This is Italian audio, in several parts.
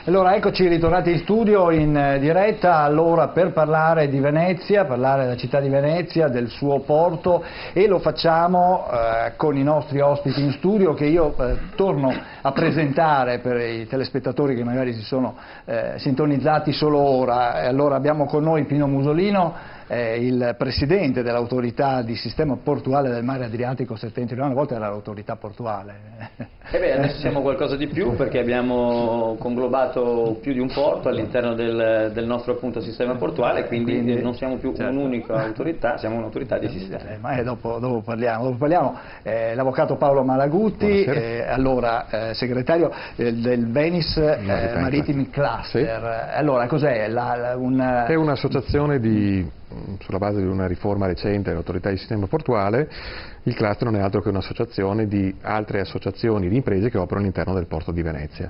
Allora, eccoci ritornati in studio in diretta allora per parlare di Venezia, parlare della città di Venezia, del suo porto, e lo facciamo con i nostri ospiti in studio che io torno a presentare per i telespettatori che magari si sono sintonizzati solo ora. Allora abbiamo con noi Pino Musolino, il presidente dell'autorità di sistema portuale del mare Adriatico settentrionale. Una volta era l'autorità portuale. Adesso siamo qualcosa di più perché abbiamo conglobato più di un porto all'interno del nostro appunto sistema portuale, quindi non siamo più un'unica autorità, siamo un'autorità di sistema. Ma dopo parliamo. L'avvocato Paolo Malaguti, segretario del Venice Maritime Cluster. Sì. Allora, cos'è? È un'associazione sulla base di una riforma recente dell'autorità di sistema portuale. Il cluster non è altro che un'associazione di altre associazioni di imprese che operano all'interno del porto di Venezia,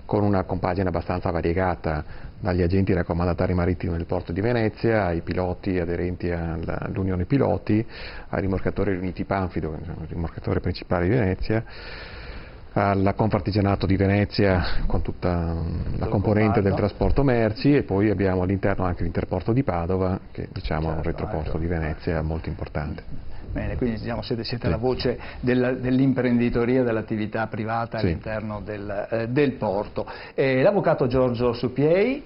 con una compagine abbastanza variegata, dagli agenti raccomandatari marittimi del porto di Venezia, ai piloti aderenti all'Unione Piloti, ai rimorcatori riuniti Panfido, che sono il rimorcatore principale di Venezia, alla Confartigianato di Venezia con tutta la componente del trasporto merci, e poi abbiamo all'interno anche l'Interporto di Padova, che diciamo è un retroporto di Venezia molto importante. Bene, quindi diciamo, siete la voce dell'imprenditoria, dell'attività privata all'interno del porto. L'avvocato Giorgio Supiei,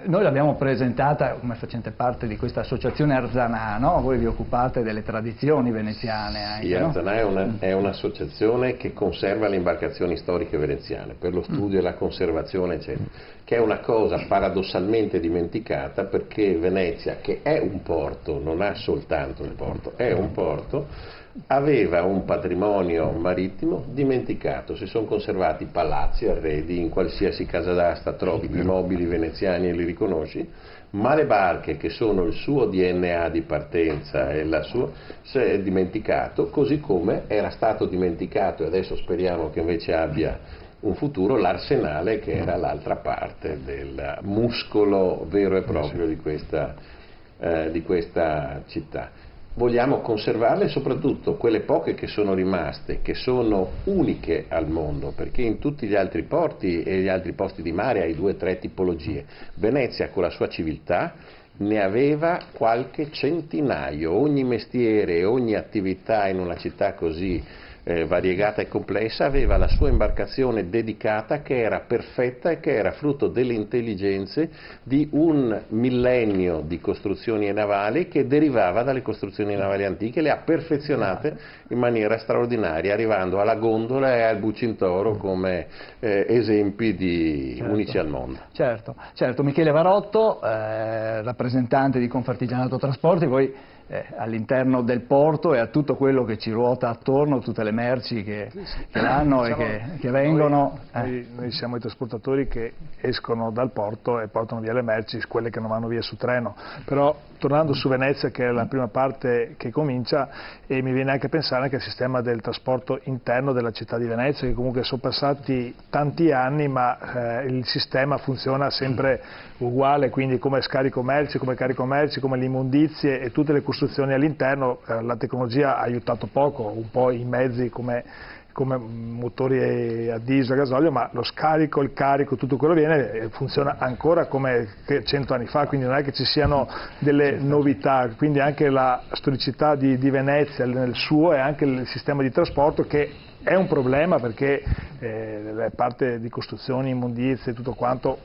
noi l'abbiamo presentata come facente parte di questa associazione Arzanà, no? Voi vi occupate delle tradizioni veneziane anche, sì, no? Arzanà è un'associazione che conserva le imbarcazioni storiche veneziane per lo studio e la conservazione, eccetera, che è una cosa paradossalmente dimenticata, perché Venezia, che è un porto, non ha soltanto un porto, è un porto, aveva un patrimonio marittimo dimenticato. Si sono conservati palazzi, arredi, in qualsiasi casa d'asta trovi i mobili veneziani e li riconosci, ma le barche, che sono il suo DNA di partenza e si è dimenticato, così come era stato dimenticato, e adesso speriamo che invece abbia un futuro, l'arsenale, che era l'altra parte del muscolo vero e proprio di questa città. Vogliamo conservarle, soprattutto quelle poche che sono rimaste, che sono uniche al mondo, perché in tutti gli altri porti e gli altri posti di mare hai 2 o 3 tipologie. Venezia, con la sua civiltà, ne aveva qualche centinaio. Ogni mestiere, ogni attività in una città così variegata e complessa aveva la sua imbarcazione dedicata, che era perfetta e che era frutto delle intelligenze di un millennio di costruzioni navali che derivava dalle costruzioni navali antiche, le ha perfezionate in maniera straordinaria, arrivando alla gondola e al Bucintoro come esempi unici al mondo. Certo. Michele Varotto, rappresentante di Confartigianato Trasporti, voi all'interno del porto e a tutto quello che ci ruota attorno, tutte le merci che vanno e che vengono. Noi siamo i trasportatori che escono dal porto e portano via le merci, quelle che non vanno via su treno. Però tornando su Venezia, che è la prima parte che comincia, e mi viene anche a pensare anche al sistema del trasporto interno della città di Venezia, che comunque sono passati tanti anni, ma il sistema funziona sempre uguale, quindi come scarico merci, come carico merci, come le immondizie e tutte le costruzioni all'interno. La tecnologia ha aiutato poco, un po' i mezzi come motori a diesel, a gasolio, ma lo scarico, il carico, tutto quello funziona ancora come 100 anni fa, quindi non è che ci siano delle novità. Quindi anche la storicità di Venezia nel suo, e anche il sistema di trasporto, che è un problema perché parte di costruzioni, immondizie, tutto quanto,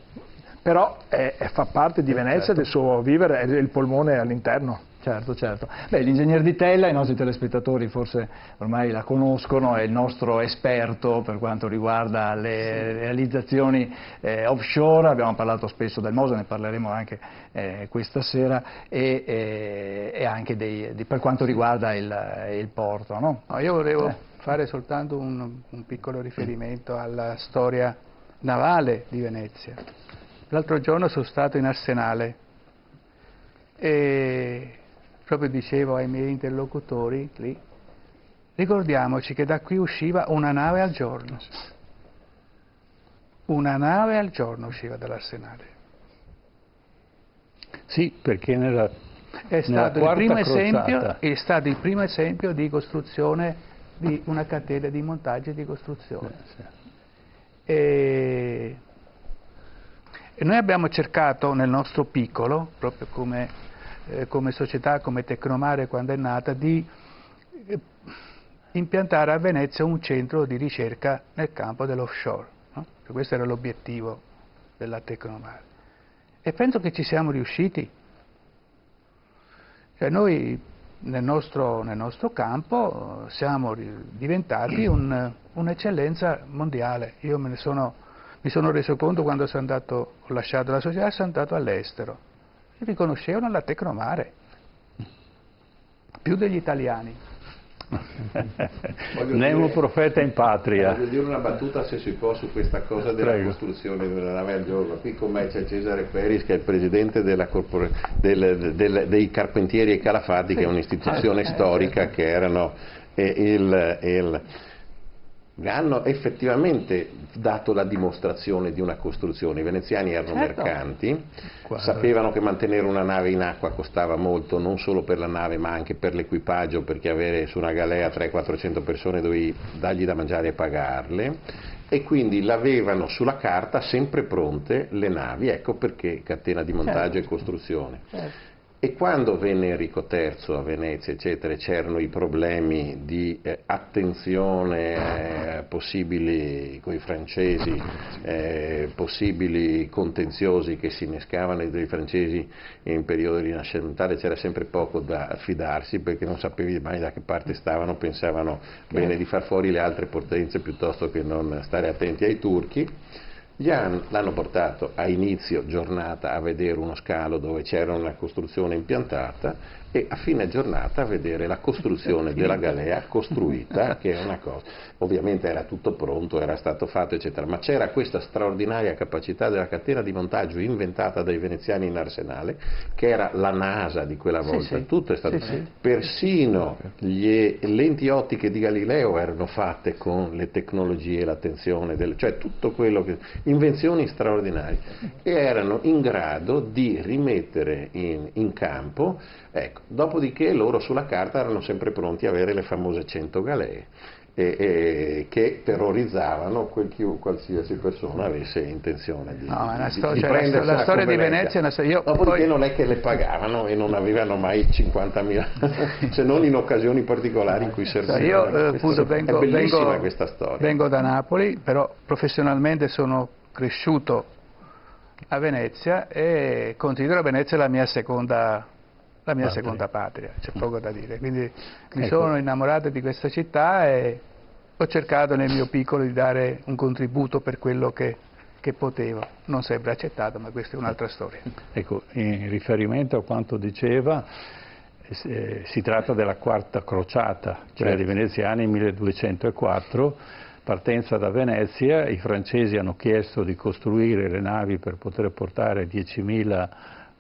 però fa parte di Venezia, del suo vivere, è il polmone all'interno. Certo. Beh, l'ingegner Di Tella, i nostri telespettatori forse ormai la conoscono, è il nostro esperto per quanto riguarda le realizzazioni offshore. Abbiamo parlato spesso del MOSE, ne parleremo anche questa sera, e anche per quanto riguarda il porto, no? No, io volevo fare soltanto un piccolo riferimento alla storia navale di Venezia. L'altro giorno sono stato in Arsenale e proprio dicevo ai miei interlocutori lì, ricordiamoci che da qui usciva una nave al giorno. Una nave al giorno usciva dall'Arsenale. Sì, perché è stato il primo esempio di costruzione di una catena di montaggio e di costruzione. E noi abbiamo cercato nel nostro piccolo, proprio come società, come Tecnomare quando è nata, di impiantare a Venezia un centro di ricerca nel campo dell'offshore, no? Questo era l'obiettivo della Tecnomare. E penso che ci siamo riusciti. Cioè noi nel nostro campo siamo diventati un'eccellenza mondiale. Io mi sono reso conto quando ho lasciato la società e sono andato all'estero. Mi riconoscevano alla Tecnomare, più degli italiani. Nemo profeta in patria. Voglio dire una battuta, se si può, su questa cosa della costruzione della nave al giorno. Qui con me c'è Cesare Peris, che è il presidente dei Carpentieri e Calafati, che è un'istituzione storica che erano hanno effettivamente dato la dimostrazione di una costruzione. I veneziani erano mercanti, sapevano che mantenere una nave in acqua costava molto, non solo per la nave ma anche per l'equipaggio, perché avere su una galea 300-400 persone dovevi dargli da mangiare e pagarle, e quindi l'avevano sulla carta sempre pronte le navi. Ecco perché catena di montaggio e costruzione. E quando venne Enrico III a Venezia, eccetera, c'erano i problemi di attenzione possibili con i francesi, possibili contenziosi che si innescavano dai francesi in periodo rinascimentale, c'era sempre poco da fidarsi, perché non sapevi mai da che parte stavano, pensavano bene di far fuori le altre potenze piuttosto che non stare attenti ai turchi. L'hanno portato a inizio giornata a vedere uno scalo dove c'era una costruzione impiantata, e a fine giornata a vedere la costruzione della galea costruita, che è una cosa, ovviamente era tutto pronto, era stato fatto, eccetera, ma c'era questa straordinaria capacità della catena di montaggio inventata dai veneziani in Arsenale, che era la NASA di quella volta. Tutto è stato, persino le lenti ottiche di Galileo erano fatte con le tecnologie, l'attenzione, cioè tutto quello che, invenzioni straordinarie, e erano in grado di rimettere in campo. Ecco, dopodiché loro sulla carta erano sempre pronti a avere le famose 100 galee che terrorizzavano qualsiasi persona avesse intenzione di prendersela. La storia di Venezia è una dopodiché non è che le pagavano e non avevano mai 50.000 se non in occasioni particolari in cui servivano. È bellissima questa storia. Vengo da Napoli, però professionalmente sono cresciuto a Venezia e considero Venezia la mia seconda patria, c'è poco da dire, quindi mi sono innamorato di questa città e ho cercato nel mio piccolo di dare un contributo per quello che potevo, non sempre accettato, ma questa è un'altra storia. Ecco, in riferimento a quanto diceva, si tratta della quarta crociata, quella dei veneziani, 1204, partenza da Venezia. I francesi hanno chiesto di costruire le navi per poter portare 10.000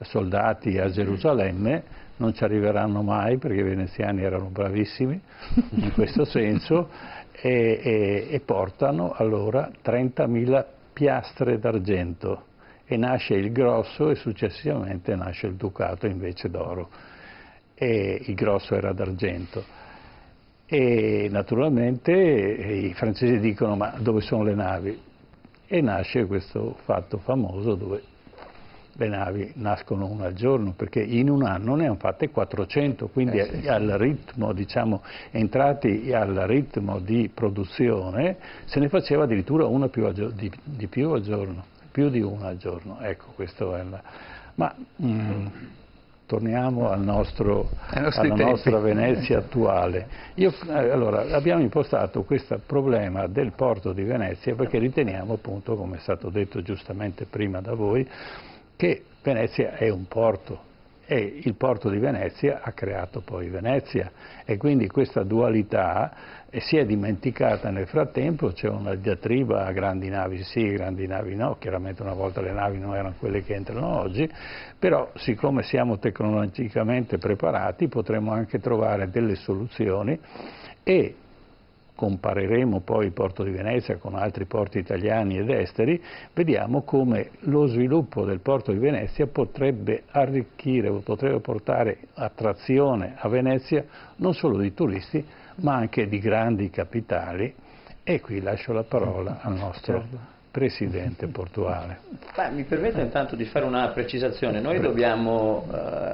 soldati a Gerusalemme, non ci arriveranno mai perché i veneziani erano bravissimi in questo senso, e portano allora 30.000 piastre d'argento, e nasce il grosso e successivamente nasce il ducato invece d'oro, e il grosso era d'argento. E naturalmente i francesi dicono: ma dove sono le navi? E nasce questo fatto famoso dove le navi nascono una al giorno, perché in un anno ne hanno fatte 400, quindi al ritmo, diciamo, entrati al ritmo di produzione, se ne faceva addirittura una di più al giorno, più di una al giorno. Ecco, questo è ma torniamo alla nostra Venezia attuale. Allora, abbiamo impostato questo problema del porto di Venezia perché riteniamo, appunto, come è stato detto giustamente prima da voi, che Venezia è un porto e il porto di Venezia ha creato poi Venezia, e quindi questa dualità si è dimenticata nel frattempo. C'è una diatriba a grandi navi sì, grandi navi no, chiaramente una volta le navi non erano quelle che entrano oggi, però siccome siamo tecnologicamente preparati potremo anche trovare delle soluzioni, e compareremo poi il porto di Venezia con altri porti italiani ed esteri, vediamo come lo sviluppo del porto di Venezia potrebbe arricchire o potrebbe portare attrazione a Venezia non solo di turisti ma anche di grandi capitali. E qui lascio la parola al nostro presidente portuale. Mi permetta intanto di fare una precisazione. Noi dobbiamo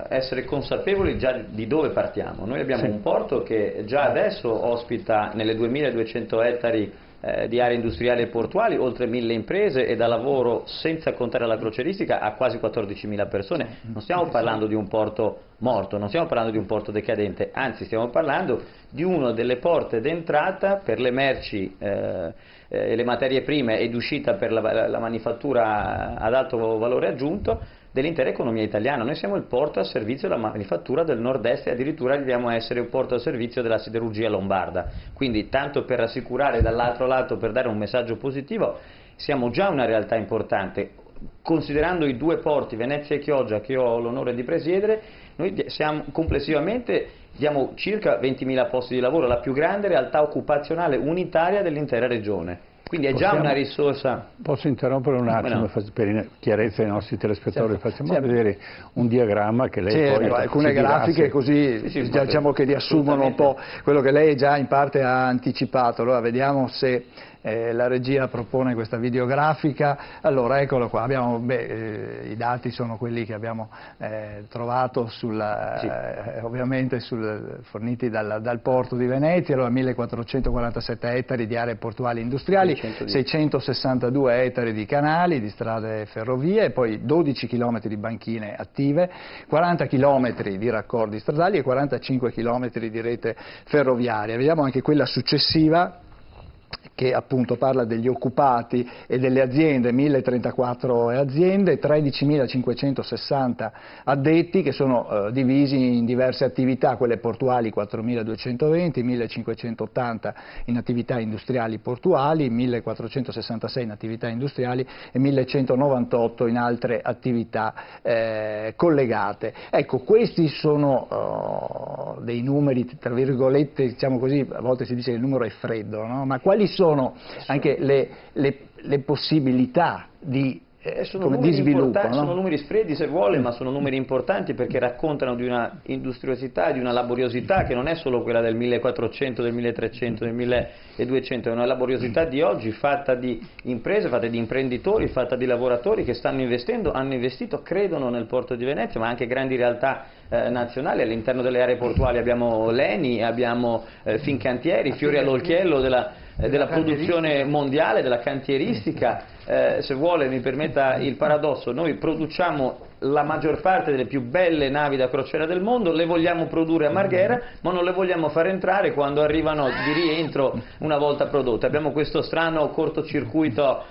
essere consapevoli già di dove partiamo. Noi abbiamo un porto che già adesso ospita nelle 2200 ettari di aree industriali e portuali oltre 1000 imprese e dà lavoro, senza contare la crocieristica, a quasi 14.000 persone. Non stiamo parlando di un porto morto, non stiamo parlando di un porto decadente, anzi stiamo parlando di una delle porte d'entrata per le merci e le materie prime ed uscita per la manifattura ad alto valore aggiunto dell'intera economia italiana. Noi siamo il porto a servizio della manifattura del nord-est e addirittura dobbiamo essere un porto a servizio della siderurgia lombarda. Quindi, tanto per rassicurare, dall'altro lato per dare un messaggio positivo, siamo già una realtà importante. Considerando i due porti, Venezia e Chioggia, che ho l'onore di presiedere, noi complessivamente diamo circa 20.000 posti di lavoro, la più grande realtà occupazionale unitaria dell'intera regione. Quindi è già una risorsa. Posso interrompere un attimo per chiarezza ai nostri telespettatori? Facciamo vedere un diagramma che lei poi alcune grafiche così diciamo che riassumono un po' quello che lei già in parte ha anticipato. Allora vediamo se la regia propone questa videografica. Allora eccolo qua, abbiamo, i dati sono quelli che abbiamo trovato ovviamente forniti dal porto di Venezia. Allora 1447 ettari di aree portuali industriali, 662 ettari di canali, di strade e ferrovie, e poi 12 km di banchine attive, 40 km di raccordi stradali e 45 km di rete ferroviaria. Vediamo anche quella successiva, che appunto parla degli occupati e delle aziende, 1034 aziende, 13.560 addetti che sono divisi in diverse attività, quelle portuali 4.220, 1.580 in attività industriali portuali, 1.466 in attività industriali e 1.198 in altre attività collegate. Ecco, questi sono dei numeri, tra virgolette, diciamo così, a volte si dice che il numero è freddo, no? Ma quali sono anche le possibilità di sviluppo? No? Sono numeri freddi se vuole, ma sono numeri importanti perché raccontano di una industriosità, di una laboriosità che non è solo quella del 1400, del 1300, del 1200, è una laboriosità di oggi fatta di imprese, fatta di imprenditori, fatta di lavoratori che stanno investendo, hanno investito, credono nel porto di Venezia, ma anche grandi realtà nazionali. All'interno delle aree portuali abbiamo l'ENI, abbiamo Fincantieri, fiori all'occhiello della produzione mondiale, della cantieristica. Se vuole, mi permetta il paradosso, noi produciamo la maggior parte delle più belle navi da crociera del mondo, le vogliamo produrre a Marghera, ma non le vogliamo far entrare quando arrivano di rientro una volta prodotte. Abbiamo questo strano cortocircuito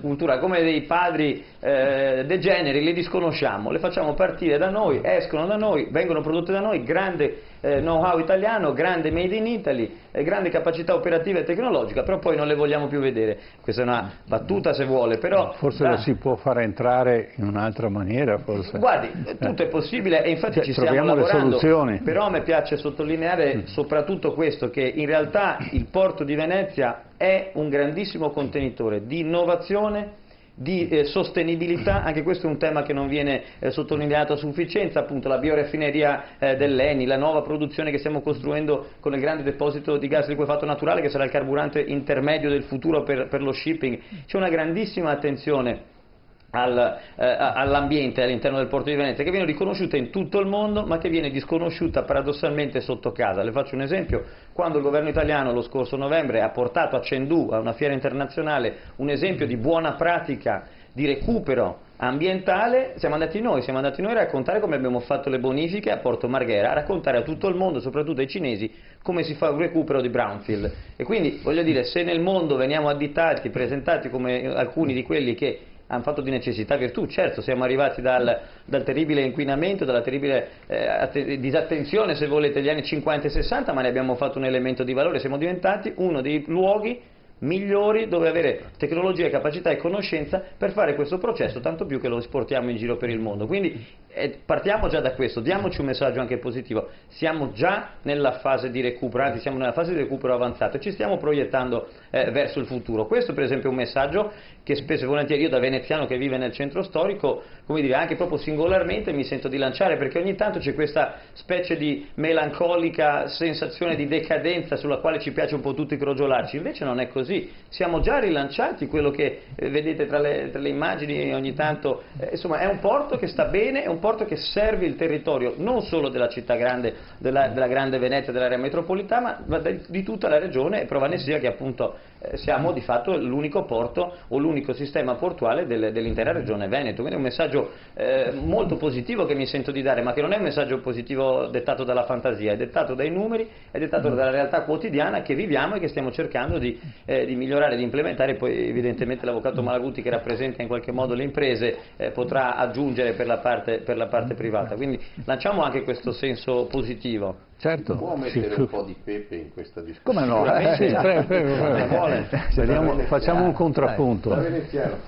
culturale, come dei padri degeneri, li disconosciamo, le facciamo partire da noi, escono da noi, vengono prodotte da noi, grande know-how italiano, grande made in Italy, grande capacità operativa e tecnologica, però poi non le vogliamo più vedere. Questa è una battuta se vuole, però forse lo si può fare entrare in un'altra maniera, forse. Guardi, tutto è possibile e infatti ci stiamo lavorando, però mi piace sottolineare soprattutto questo, che in realtà il porto di Venezia è un grandissimo contenitore di innovazione, di sostenibilità. Anche questo è un tema che non viene sottolineato a sufficienza, appunto la bioraffineria dell'ENI, la nuova produzione che stiamo costruendo con il grande deposito di gas liquefatto naturale che sarà il carburante intermedio del futuro per lo shipping. C'è una grandissima attenzione all'ambiente all'interno del porto di Venezia, che viene riconosciuta in tutto il mondo, ma che viene disconosciuta paradossalmente sotto casa. Le faccio un esempio: quando il governo italiano lo scorso novembre ha portato a Chengdu, a una fiera internazionale, un esempio di buona pratica di recupero ambientale, siamo andati noi a raccontare come abbiamo fatto le bonifiche a Porto Marghera, a raccontare a tutto il mondo, soprattutto ai cinesi, come si fa un recupero di brownfield. E quindi, voglio dire, se nel mondo veniamo additati, presentati come alcuni di quelli che hanno fatto di necessità virtù, certo siamo arrivati dal terribile inquinamento, dalla terribile disattenzione, se volete, degli anni 50 e 60, ma ne abbiamo fatto un elemento di valore, siamo diventati uno dei luoghi migliori dove avere tecnologia, capacità e conoscenza per fare questo processo, tanto più che lo esportiamo in giro per il mondo. Quindi partiamo già da questo, diamoci un messaggio anche positivo, siamo già nella fase di recupero, anzi siamo nella fase di recupero avanzato e ci stiamo proiettando verso il futuro. Questo per esempio è un messaggio che spesso e volentieri io da veneziano che vive nel centro storico, come dire, anche proprio singolarmente mi sento di lanciare, perché ogni tanto c'è questa specie di melancolica sensazione di decadenza sulla quale ci piace un po' tutti crogiolarci, invece non è così, siamo già rilanciati, quello che vedete tra le immagini ogni tanto, insomma è un porto che sta bene, è un porto che serve il territorio non solo della città grande, della grande Venezia, dell'area metropolitana, ma di tutta la regione, e prova ne sia che appunto siamo di fatto l'unico porto o l'unico sistema portuale dell'intera regione Veneto, quindi è un messaggio molto positivo che mi sento di dare, ma che non è un messaggio positivo dettato dalla fantasia, è dettato dai numeri, è dettato dalla realtà quotidiana che viviamo e che stiamo cercando di migliorare, di implementare. Poi evidentemente l'avvocato Malaguti, che rappresenta in qualche modo le imprese, potrà aggiungere per la parte privata, quindi lanciamo anche questo senso positivo. Certo. Può mettere un po' di pepe in questa discussione? Come no? Sì, prego. Facciamo un contrappunto. Da veneziano.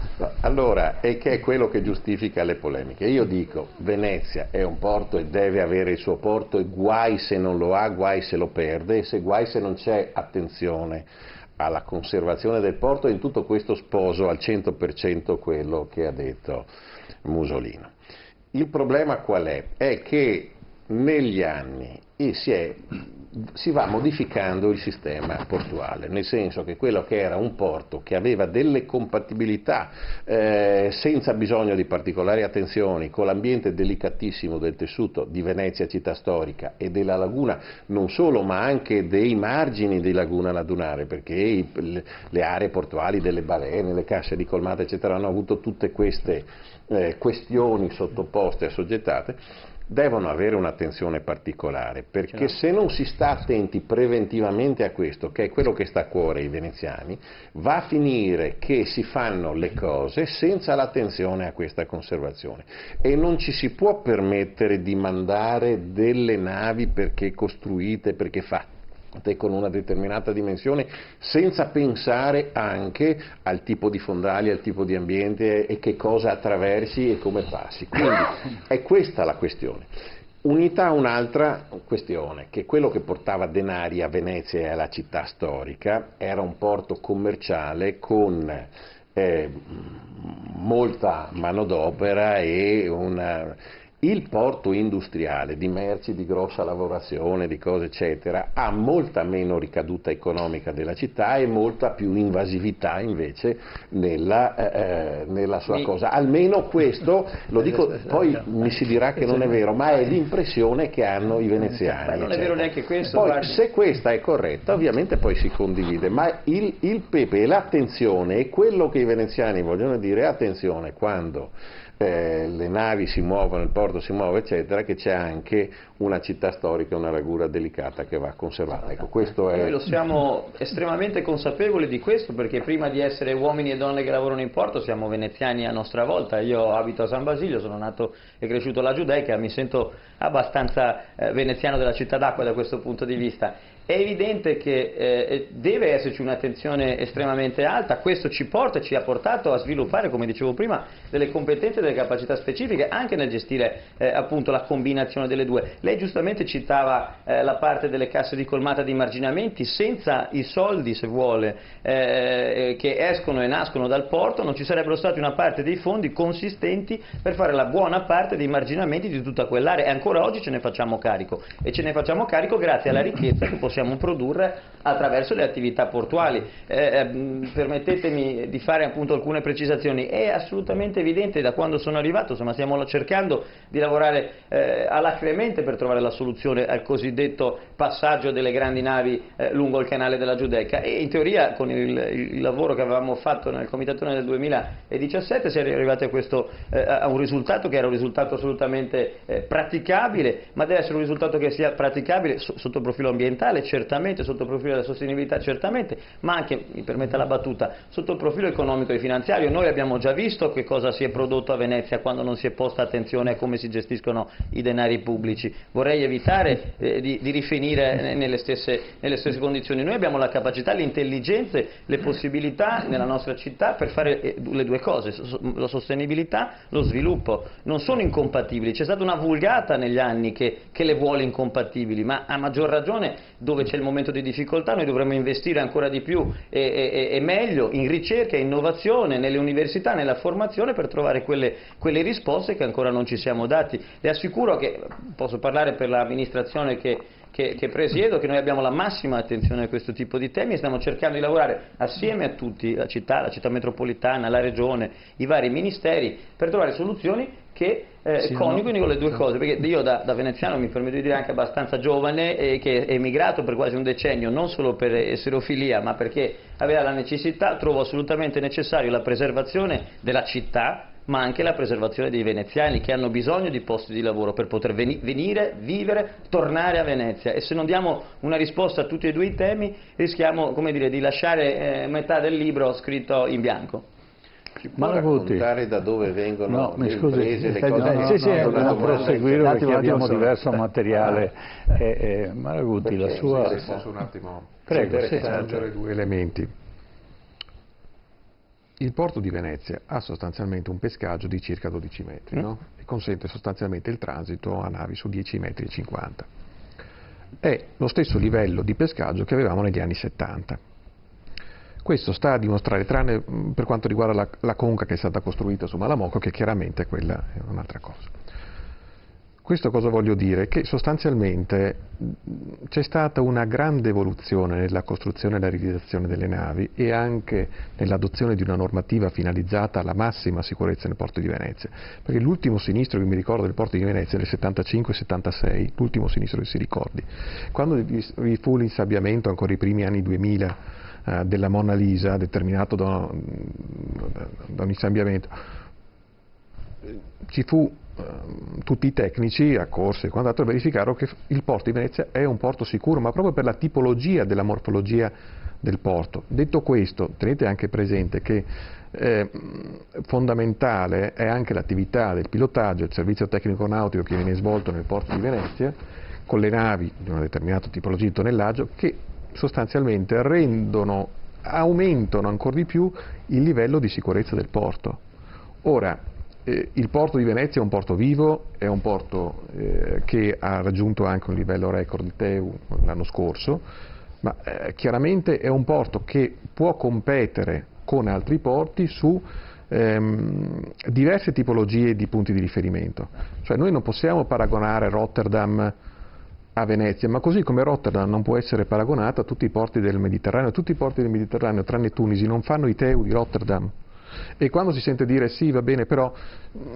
Allora, e che è quello che giustifica le polemiche. Io dico, Venezia è un porto e deve avere il suo porto, e guai se non lo ha, guai se lo perde, e guai se non c'è attenzione alla conservazione del porto. E in tutto questo sposo al 100% quello che ha detto Musolino. Il problema qual è? È che negli anni si va modificando il sistema portuale, nel senso che quello che era un porto che aveva delle compatibilità senza bisogno di particolari attenzioni con l'ambiente delicatissimo del tessuto di Venezia città storica e della laguna, non solo ma anche dei margini di laguna ladunare, perché le aree portuali delle balene, le casse di colmata eccetera hanno avuto tutte queste questioni sottoposte e assoggettate, devono avere un'attenzione particolare, perché se non si sta attenti preventivamente a questo, che è quello che sta a cuore ai veneziani, va a finire che si fanno le cose senza l'attenzione a questa conservazione, e non ci si può permettere di mandare delle navi perché costruite, perché fatte con una determinata dimensione, senza pensare anche al tipo di fondali, al tipo di ambiente e che cosa attraversi e come passi. Quindi è questa la questione. Unità a un'altra questione, che quello che portava denari a Venezia e alla città storica era un porto commerciale con molta manodopera e il porto industriale di merci di grossa lavorazione, di cose eccetera, ha molta meno ricaduta economica della città e molta più invasività invece nella sua cosa. Almeno questo, lo dico, poi mi si dirà che non è vero, ma è l'impressione che hanno i veneziani. Ma non è vero neanche questo. Poi, se questa è corretta, ovviamente poi si condivide, ma il pepe e l'attenzione è quello che i veneziani vogliono dire, attenzione quando le navi si muovono, il porto si muove eccetera, che c'è anche una città storica, una laguna delicata che va conservata. Ecco, questo è... Noi lo siamo estremamente consapevoli di questo, perché prima di essere uomini e donne che lavorano in porto siamo veneziani a nostra volta. Io abito a San Basilio, sono nato e cresciuto alla Giudecca, mi sento abbastanza veneziano della città d'acqua da questo punto di vista. È evidente che deve esserci un'attenzione estremamente alta, questo ci porta e ci ha portato a sviluppare, come dicevo prima, delle competenze e delle capacità specifiche anche nel gestire appunto la combinazione delle due. Lei giustamente citava la parte delle casse di colmata di marginamenti, senza i soldi, se vuole, che escono e nascono dal porto non ci sarebbero stati una parte dei fondi consistenti per fare la buona parte dei marginamenti di tutta quell'area, e ancora oggi ce ne facciamo carico, e ce ne facciamo carico grazie alla ricchezza che possiamo produrre attraverso le attività portuali. Permettetemi di fare appunto alcune precisazioni. È assolutamente evidente, da quando sono arrivato, insomma, stiamo cercando di lavorare alacremente per trovare la soluzione al cosiddetto passaggio delle grandi navi lungo il canale della Giudecca, e in teoria con il lavoro che avevamo fatto nel comitatone del 2017 si è arrivati a un risultato che era un risultato assolutamente praticabile, ma deve essere un risultato che sia praticabile sotto il profilo ambientale, certamente, sotto il profilo della sostenibilità certamente, ma anche, mi permetta la battuta, sotto il profilo economico e finanziario. Noi abbiamo già visto che cosa si è prodotto a Venezia quando non si è posta attenzione a come si gestiscono i denari pubblici. Vorrei evitare di rifinire nelle stesse condizioni. Noi abbiamo la capacità, le intelligenze, le possibilità nella nostra città per fare le due cose, la sostenibilità, lo sviluppo. Non sono incompatibili, c'è stata una vulgata negli anni che le vuole incompatibili, ma a maggior ragione dove c'è il momento di difficoltà noi dovremmo investire ancora di più e meglio in ricerca e innovazione, nelle università, nella formazione, per trovare quelle risposte che ancora non ci siamo dati. Le assicuro che, posso parlare per l'amministrazione che presiedo, che noi abbiamo la massima attenzione a questo tipo di temi e stiamo cercando di lavorare assieme a tutti, la città metropolitana, la regione, i vari ministeri, per trovare soluzioni che coniughino le due cose, perché io da veneziano, mi permetto di dire anche abbastanza giovane, che è emigrato per quasi un decennio, non solo per eserofilia, ma perché aveva la necessità, trovo assolutamente necessario la preservazione della città, ma anche la preservazione dei veneziani che hanno bisogno di posti di lavoro per poter venire, vivere, tornare a Venezia, e se non diamo una risposta a tutti e due i temi rischiamo, come dire, di lasciare metà del libro scritto in bianco. Ci può raccontare da dove vengono le imprese, le cose? Dobbiamo proseguire perché abbiamo diverso materiale. Malaguti, la sua... Posso un attimo aggiungere due elementi. Il porto di Venezia ha sostanzialmente un pescaggio di circa 12 metri, no? E consente sostanzialmente il transito a navi su 10,50 metri. È lo stesso livello di pescaggio che avevamo negli anni 70. Questo sta a dimostrare, tranne per quanto riguarda la conca che è stata costruita su Malamocco, che chiaramente quella è un'altra cosa. Questo cosa voglio dire? Che sostanzialmente c'è stata una grande evoluzione nella costruzione e la realizzazione delle navi e anche nell'adozione di una normativa finalizzata alla massima sicurezza nel porto di Venezia, perché l'ultimo sinistro che mi ricordo del porto di Venezia è del 75-76, l'ultimo sinistro che si ricordi, quando vi fu l'insabbiamento ancora i primi anni 2000 della Mona Lisa, determinato da un insabbiamento, ci fu tutti i tecnici a corse e quant'altro verificarono che il porto di Venezia è un porto sicuro, ma proprio per la tipologia della morfologia del porto. Detto questo, tenete anche presente che fondamentale è anche l'attività del pilotaggio, il servizio tecnico nautico che viene svolto nel porto di Venezia con le navi di una determinata tipologia di tonnellaggio, che sostanzialmente aumentano ancora di più il livello di sicurezza del porto. Ora, il porto di Venezia è un porto vivo, è un porto che ha raggiunto anche un livello record di TEU l'anno scorso, ma chiaramente è un porto che può competere con altri porti su diverse tipologie di punti di riferimento. Cioè noi non possiamo paragonare Rotterdam a Venezia, ma così come Rotterdam non può essere paragonata a tutti i porti del Mediterraneo. Tutti i porti del Mediterraneo, tranne Tunisi, non fanno i TEU di Rotterdam. E quando si sente dire sì, va bene, però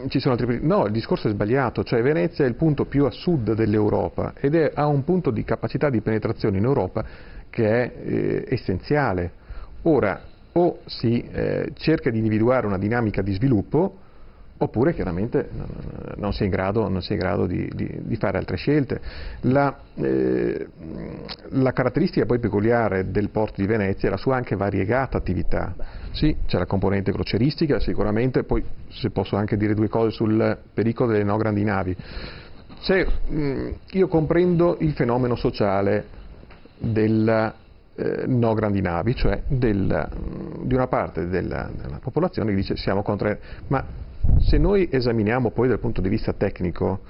ci sono altri... No, il discorso è sbagliato, cioè Venezia è il punto più a sud dell'Europa ed ha un punto di capacità di penetrazione in Europa che è essenziale. Ora, o si cerca di individuare una dinamica di sviluppo, oppure chiaramente non si è in grado di fare altre scelte. La caratteristica poi peculiare del porto di Venezia è la sua anche variegata attività. Sì, c'è la componente crocieristica sicuramente, poi se posso anche dire due cose sul pericolo delle no grandi navi. Io comprendo il fenomeno sociale della no grandi navi, cioè di una parte della popolazione che dice siamo contro, ma se noi esaminiamo poi dal punto di vista tecnico,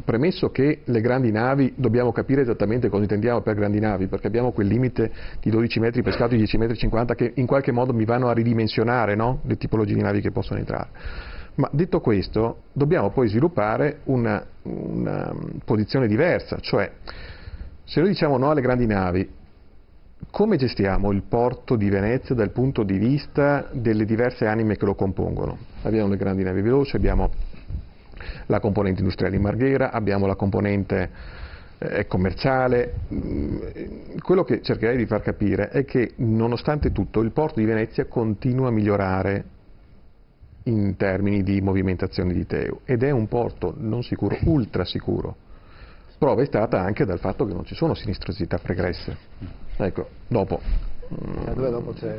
premesso che le grandi navi dobbiamo capire esattamente cosa intendiamo per grandi navi, perché abbiamo quel limite di 12 metri pescato di 10,50 metri che in qualche modo mi vanno a ridimensionare, no? Le tipologie di navi che possono entrare. Ma detto questo, dobbiamo poi sviluppare una posizione diversa, cioè se noi diciamo no alle grandi navi, come gestiamo il porto di Venezia dal punto di vista delle diverse anime che lo compongono? Abbiamo le grandi navi veloci, abbiamo la componente industriale in Marghera, abbiamo la componente commerciale. Quello che cercherei di far capire è che nonostante tutto il porto di Venezia continua a migliorare in termini di movimentazione di TEU ed è un porto non sicuro, ultra sicuro. Prova è stata anche dal fatto che non ci sono sinistrosità pregresse. Ecco, dopo. Dopo c'è...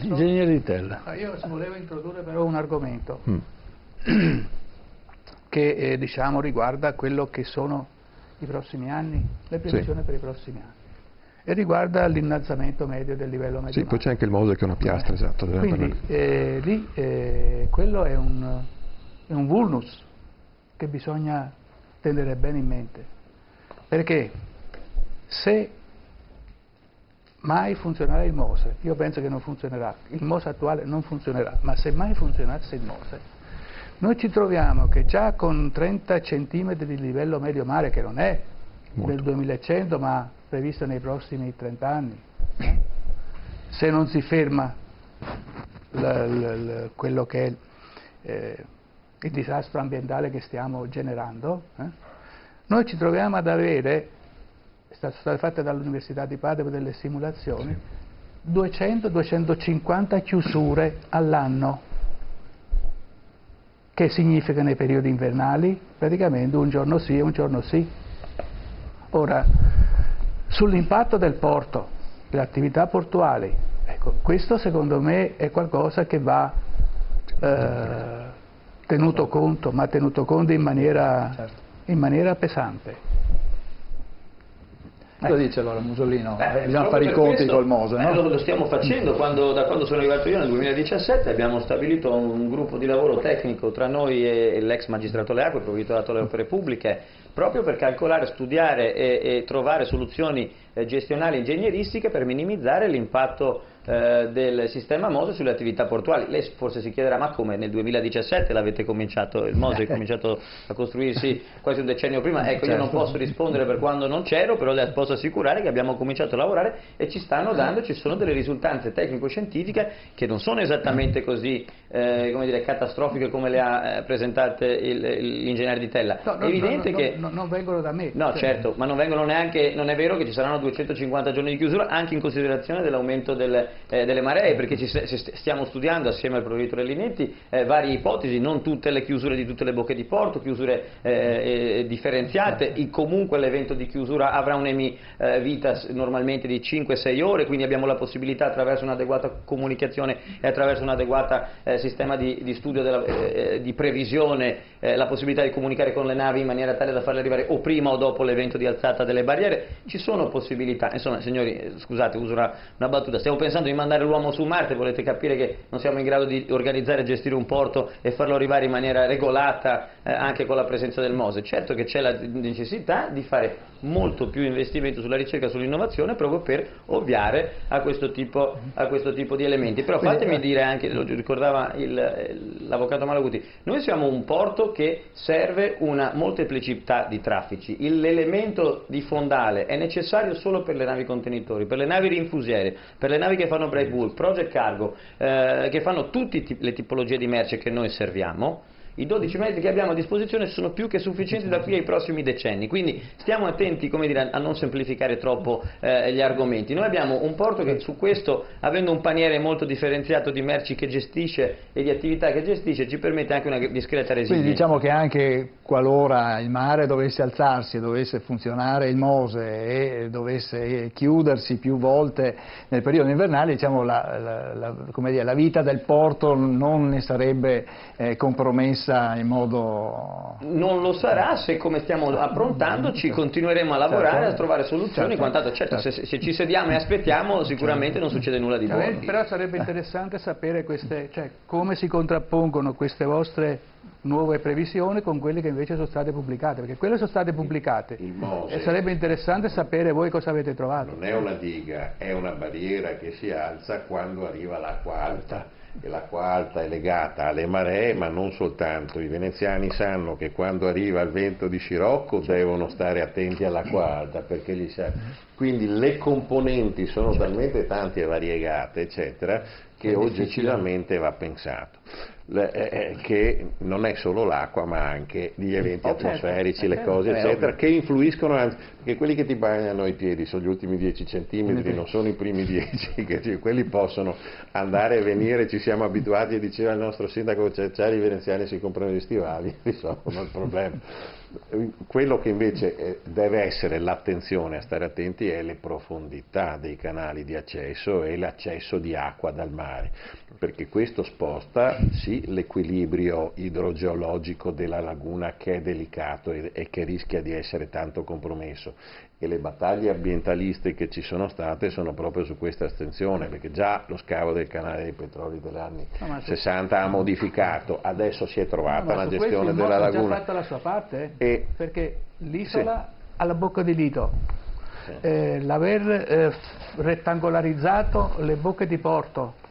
Ingegnere Di Tella. Io volevo introdurre però un argomento che diciamo riguarda quello che sono i prossimi anni, le previsioni per i prossimi anni, e riguarda l'innalzamento medio del livello medio. Sì, poi c'è anche il MOSE che è una piastra, esatto. Quindi quello è un vulnus che bisogna tenere bene in mente, perché se mai funzionerà il MOSE, io penso che non funzionerà, il MOSE attuale non funzionerà, ma se mai funzionasse il MOSE, noi ci troviamo che già con 30 centimetri di livello medio mare, che non è del 2100 ma previsto nei prossimi 30 anni, se non si ferma quello che è il disastro ambientale che stiamo generando, noi ci troviamo ad avere, sono state fatte dall'Università di Padova delle simulazioni, 200-250 chiusure all'anno, che significa nei periodi invernali praticamente un giorno sì e un giorno sì. Ora, sull'impatto del porto, delle attività portuali, ecco, questo secondo me è qualcosa che va tenuto conto, ma tenuto conto in maniera pesante. Cosa dice allora Musolino? Bisogna fare i conti col MOSE, no? Lo stiamo facendo, da quando sono arrivato io nel 2017 abbiamo stabilito un gruppo di lavoro tecnico tra noi e l'ex magistrato alle acque, provveditorato alle opere pubbliche, proprio per calcolare, studiare e trovare soluzioni gestionali e ingegneristiche per minimizzare l'impatto del sistema MOSE sulle attività portuali. Lei forse si chiederà: ma come, nel 2017 l'avete cominciato, il MOSE è cominciato a costruirsi quasi un decennio prima? Ecco, io non posso rispondere per quando non c'ero, però le posso assicurare che abbiamo cominciato a lavorare e ci sono delle risultanze tecnico-scientifiche che non sono esattamente così come dire, catastrofiche come le ha presentate l'ingegnere Di Tella. No, è evidente che non vengono da me. No, certo, ma non vengono neanche, non è vero che ci saranno 250 giorni di chiusura, anche in considerazione dell'aumento delle maree, perché stiamo studiando assieme al provveditore Linetti varie ipotesi, non tutte le chiusure di tutte le bocche di porto, chiusure differenziate, comunque l'evento di chiusura avrà vita normalmente di 5-6 ore, quindi abbiamo la possibilità, attraverso un'adeguata comunicazione e attraverso un adeguato sistema di studio di previsione, la possibilità di comunicare con le navi in maniera tale da farle arrivare o prima o dopo l'evento di alzata delle barriere. Ci sono possibilità, insomma, signori, scusate, uso una battuta, stiamo pensando di mandare l'uomo su Marte, volete capire che non siamo in grado di organizzare e gestire un porto e farlo arrivare in maniera regolata anche con la presenza del MOSE. Certo che c'è la necessità di fare molto più investimento sulla ricerca e sull'innovazione proprio per ovviare a questo tipo di elementi. Però fatemi dire anche, lo ricordava l'avvocato Malaguti, noi siamo un porto che serve una molteplicità di traffici. L'elemento di fondale è necessario solo per le navi contenitori, per le navi rinfusiere, per le navi che fanno break bulk, project cargo, che fanno tutte le tipologie di merce che noi serviamo. I 12 metri che abbiamo a disposizione sono più che sufficienti da qui ai prossimi decenni, quindi stiamo attenti, come dire, a non semplificare troppo gli argomenti. Noi abbiamo un porto che su questo, avendo un paniere molto differenziato di merci che gestisce e di attività che gestisce, ci permette anche una discreta resilienza. Quindi diciamo che anche qualora il mare dovesse alzarsi, dovesse funzionare il MOSE e dovesse chiudersi più volte nel periodo invernale, diciamo come dire, la vita del porto non ne sarebbe compromessa in modo... Non lo sarà se, come stiamo approntandoci, continueremo a lavorare, a trovare soluzioni, quanto certo, se ci sediamo e aspettiamo sicuramente non succede nulla di buono. Però sarebbe interessante sapere come si contrappongono queste vostre nuove previsioni con quelle che invece sono state pubblicate, perché quelle sono state pubblicate e sarebbe interessante sapere voi cosa avete trovato. Non è una diga, è una barriera che si alza quando arriva l'acqua alta. E l'acqua alta è legata alle maree, ma non soltanto. I veneziani sanno che quando arriva il vento di scirocco devono stare attenti all'acqua alta, perché quindi le componenti sono talmente tante e variegate, eccetera, che oggettivamente va pensato. Che non è solo l'acqua, ma anche gli eventi atmosferici, le cose eccetera, che influiscono, anzi, perché quelli che ti bagnano i piedi sono gli ultimi 10 centimetri, non sono i primi 10, quelli possono andare e venire. Ci siamo abituati, e diceva il nostro sindaco Cerciari, i veneziani si comprano gli stivali, risolvono il problema. Quello che invece deve essere l'attenzione a stare attenti è le profondità dei canali di accesso e l'accesso di acqua dal mare, perché questo sposta sì l'equilibrio idrogeologico della laguna, che è delicato e che rischia di essere tanto compromesso, e le battaglie ambientaliste che ci sono state sono proprio su questa astensione, perché già lo scavo del canale dei Petroli degli anni 60 ha modificato, adesso si è trovata una gestione della laguna. Ha già fatto la sua parte, perché l'isola sì, ha la bocca di dito, l'aver rettangolarizzato le bocche di porto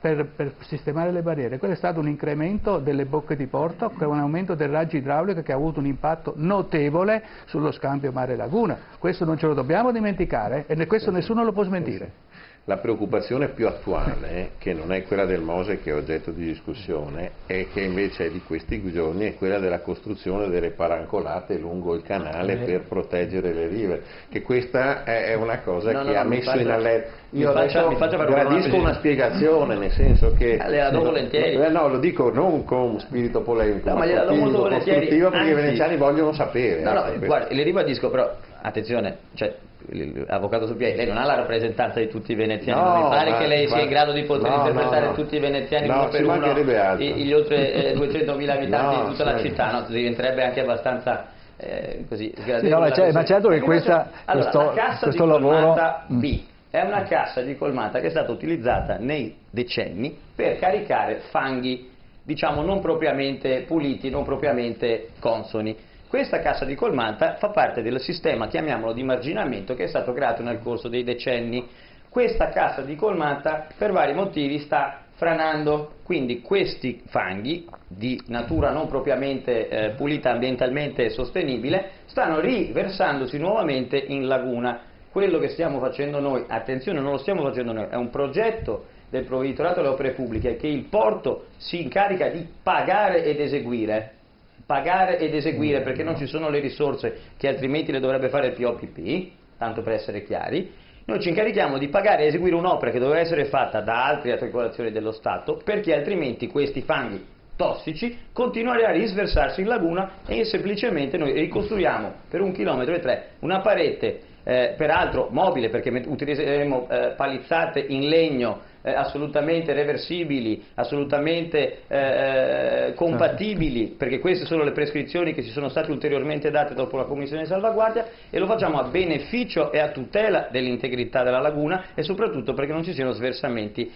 per sistemare le barriere, quello è stato un incremento delle bocche di porto, con un aumento del raggio idraulico che ha avuto un impatto notevole sullo scambio mare-laguna. Questo non ce lo dobbiamo dimenticare e questo nessuno lo può smentire. La preoccupazione più attuale, che non è quella del Mose che è oggetto di discussione, e che invece è di questi giorni, è quella della costruzione delle parancolate lungo il canale per proteggere le rive, che questa è una cosa che ha messo in allerta. Io adesso gradisco una spiegazione, nel senso che... Le la do volentieri. No, lo dico non con spirito polemico, ma gliela do molto volentieri, perché i veneziani vogliono sapere. No, guarda, le ribadisco, però, attenzione, cioè, l'avvocato Suppiei, lei non ha la rappresentanza di tutti i veneziani, non mi pare che lei sia in grado di poter interpretare tutti i veneziani uno per uno, gli oltre 200.000 abitanti di tutta la città, no? Diventerebbe anche abbastanza così sgradevole. Sì, ma certo che la cassa questo di lavoro colmata B è una cassa di colmata che è stata utilizzata nei decenni per caricare fanghi, diciamo, non propriamente puliti, non propriamente consoni. Questa cassa di colmata fa parte del sistema, chiamiamolo, di marginamento che è stato creato nel corso dei decenni. Questa cassa di colmata per vari motivi sta franando, quindi questi fanghi di natura non propriamente pulita, ambientalmente sostenibile, stanno riversandosi nuovamente in laguna. Quello che stiamo facendo noi, attenzione, non lo stiamo facendo noi, è un progetto del Provveditorato delle Opere Pubbliche che il porto si incarica di pagare ed eseguire, perché non ci sono le risorse che altrimenti le dovrebbe fare il POPP, tanto per essere chiari. Noi ci incarichiamo di pagare e eseguire un'opera che doveva essere fatta da altre articolazioni dello Stato, perché altrimenti questi fanghi tossici continueranno a risversarsi in laguna e semplicemente noi ricostruiamo per 1,3 km una parete, peraltro mobile, perché utilizzeremo palizzate in legno assolutamente reversibili, assolutamente compatibili, perché queste sono le prescrizioni che ci sono state ulteriormente date dopo la commissione di salvaguardia, e lo facciamo a beneficio e a tutela dell'integrità della laguna e soprattutto perché non ci siano sversamenti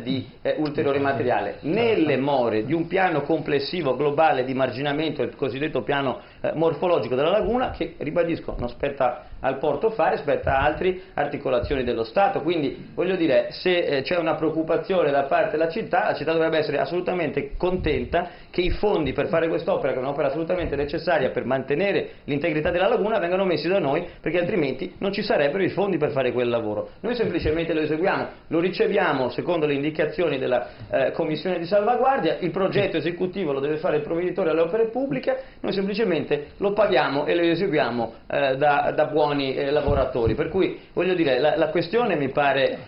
di ulteriore materiale. Nelle more di un piano complessivo globale di marginamento, il cosiddetto piano morfologico della laguna, che ribadisco non spetta al porto fare, spetta a altre articolazioni dello Stato. Quindi voglio dire, se c'è una preoccupazione da parte della città, la città dovrebbe essere assolutamente contenta che i fondi per fare quest'opera, che è un'opera assolutamente necessaria per mantenere l'integrità della laguna, vengano messi da noi, perché altrimenti non ci sarebbero i fondi per fare quel lavoro. Noi semplicemente lo eseguiamo, lo riceviamo secondo le indicazioni della commissione di salvaguardia, il progetto esecutivo lo deve fare il provveditore alle opere pubbliche, noi semplicemente lo paghiamo e lo eseguiamo da buoni lavoratori. Per cui voglio dire, la questione mi pare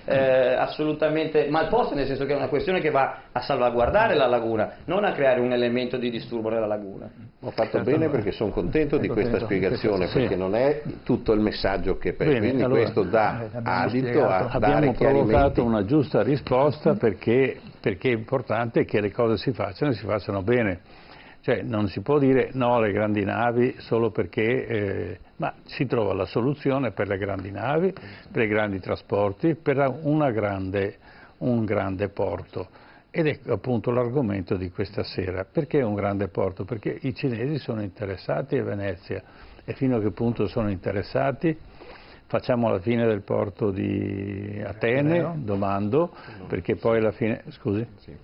assolutamente mal posta, nel senso che è una questione che va a salvaguardare la laguna, non a creare un elemento di disturbo nella laguna. Ho fatto bene, perché sono contento di questa spiegazione, perché non è tutto il messaggio che quindi allora, questo dà adito a dare abbiamo chiarimenti. provocato una giusta risposta, perché è importante che le cose si facciano bene. Cioè non si può dire no alle grandi navi solo perché, ma si trova la soluzione per le grandi navi, per i grandi trasporti, per un grande porto. Ed è appunto l'argomento di questa sera. Perché un grande porto? Perché i cinesi sono interessati a Venezia, e fino a che punto sono interessati? Facciamo la fine del porto di Atene, domando, perché poi alla fine... Scusi? Sì.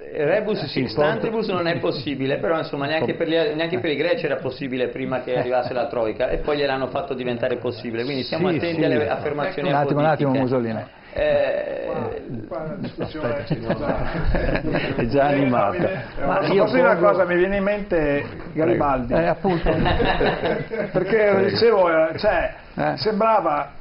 Rebus instantibus non è possibile, però insomma neanche per i greci era possibile prima che arrivasse la Troika, e poi gliel'hanno fatto diventare possibile, quindi stiamo attenti alle affermazioni apodittiche. Un attimo Mussolini. Qua discussione è già animata. Ma io posso dire una cosa, mi viene in mente Garibaldi, appunto. Perché dicevo, sembrava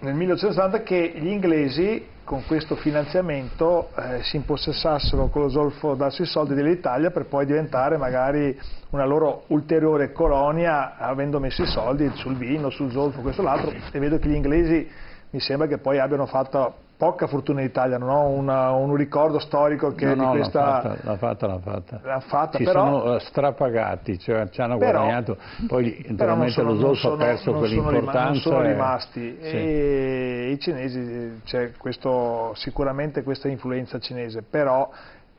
nel 1870 che gli inglesi con questo finanziamento si impossessassero con lo zolfo darsi i soldi dell'Italia per poi diventare magari una loro ulteriore colonia avendo messo i soldi sul vino, sul zolfo, questo e l'altro, e vedo che gli inglesi mi sembra che poi abbiano fatto poca fortuna in Italia, non ho un ricordo storico che di questa... l'ha fatta, ci però sono strapagati, cioè ci hanno guadagnato, poi naturalmente lo zolfo ha perso quell'importanza. Non sono rimasti, sì. E i cinesi, c'è sicuramente questa influenza cinese, però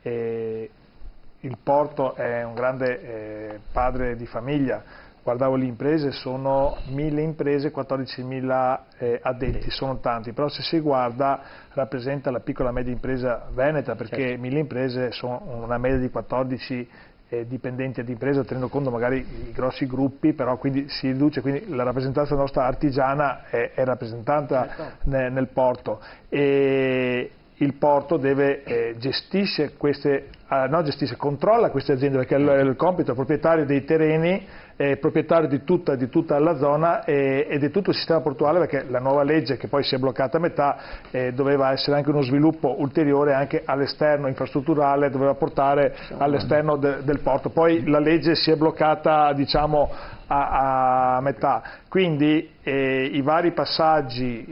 il porto è un grande padre di famiglia. Guardavo le imprese, sono 1000 imprese, 14.000 addetti, sono tanti, però se si guarda rappresenta la piccola e media impresa veneta, perché certo. 1000 imprese sono una media di 14 dipendenti ad impresa, tenendo conto magari i grossi gruppi, però quindi si riduce, quindi la rappresentanza nostra artigiana è rappresentata nel porto. E il porto controlla queste aziende, perché è il compito proprietario dei terreni, proprietario di tutta la zona e di tutto il sistema portuale, perché la nuova legge, che poi si è bloccata a metà, doveva essere anche uno sviluppo ulteriore anche all'esterno infrastrutturale, doveva portare all'esterno del porto. Poi la legge si è bloccata, diciamo, a metà, quindi i vari passaggi